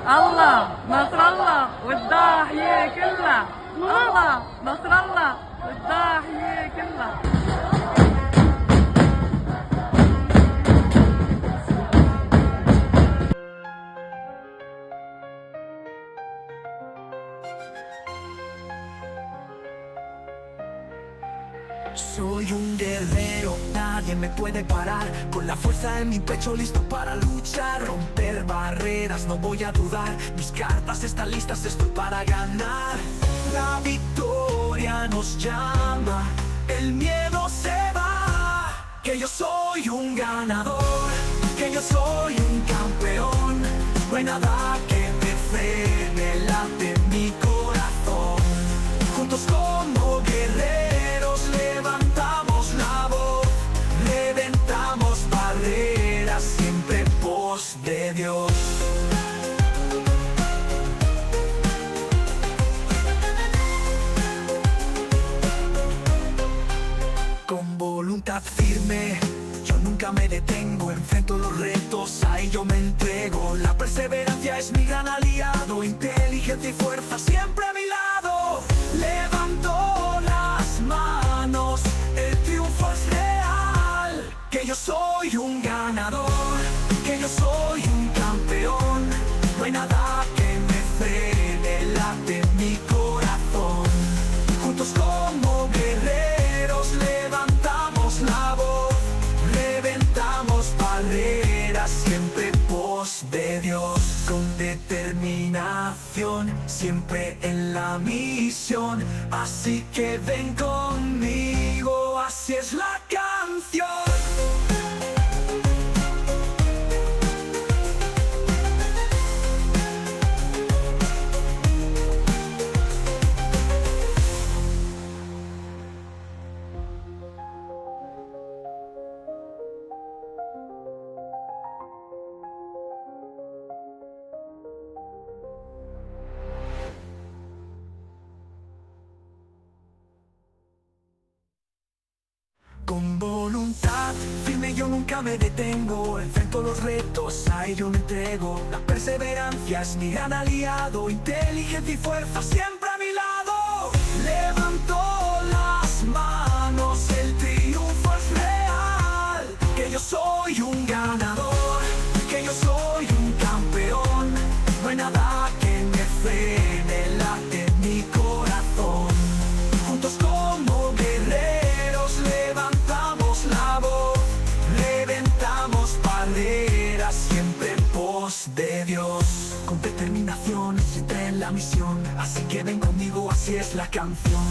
الله نصر الله والضاحية كلها الله نصر الله والضاحية كلها. Soy un guerrero, nadie me puede parar. Con la fuerza en mi pecho listo para luchar. Romper barreras, no voy a dudar. Mis cartas están listas, estoy para ganar. La victoria nos llama, el miedo se va. Que yo soy un ganador, que yo soy un campeón. No hay nada que me frene, late mi corazón. Juntos como guerreros levantamos la voz, reventamos barreras, siempre voz de Dios. Con voluntad firme, yo nunca me detengo, enfrento los retos, ahí yo me entrego. La perseverancia es mi gran aliado, inteligencia y fuerza siempre a mi lado. Levanto las manos, el triunfo es real. Que yo soy un ganador, que yo soy un campeón. No hay nada que me frene, late mi corazón. Juntos como guerreros levantamos la voz, reventamos barreras, siempre voz de Dios. Con determinación, siempre en la misión. Así que ven conmigo, así es la canción. Con voluntad voluntad firme, yo nunca me detengo. Enfrento los retos, a ello me entrego. La perseverancia es mi gran aliado. Inteligencia y fuerza siempre a mi lado. Levanto las manos, el triunfo es real. Que yo soy un ganador, que yo soy un campeón. No hay nada que me frene, late mi corazón. Juntos como guerreros levantamos la voz, reventamos barreras siempre en pos de Dios. Con determinación siempre en la misión, así que ven conmigo, así es la canción.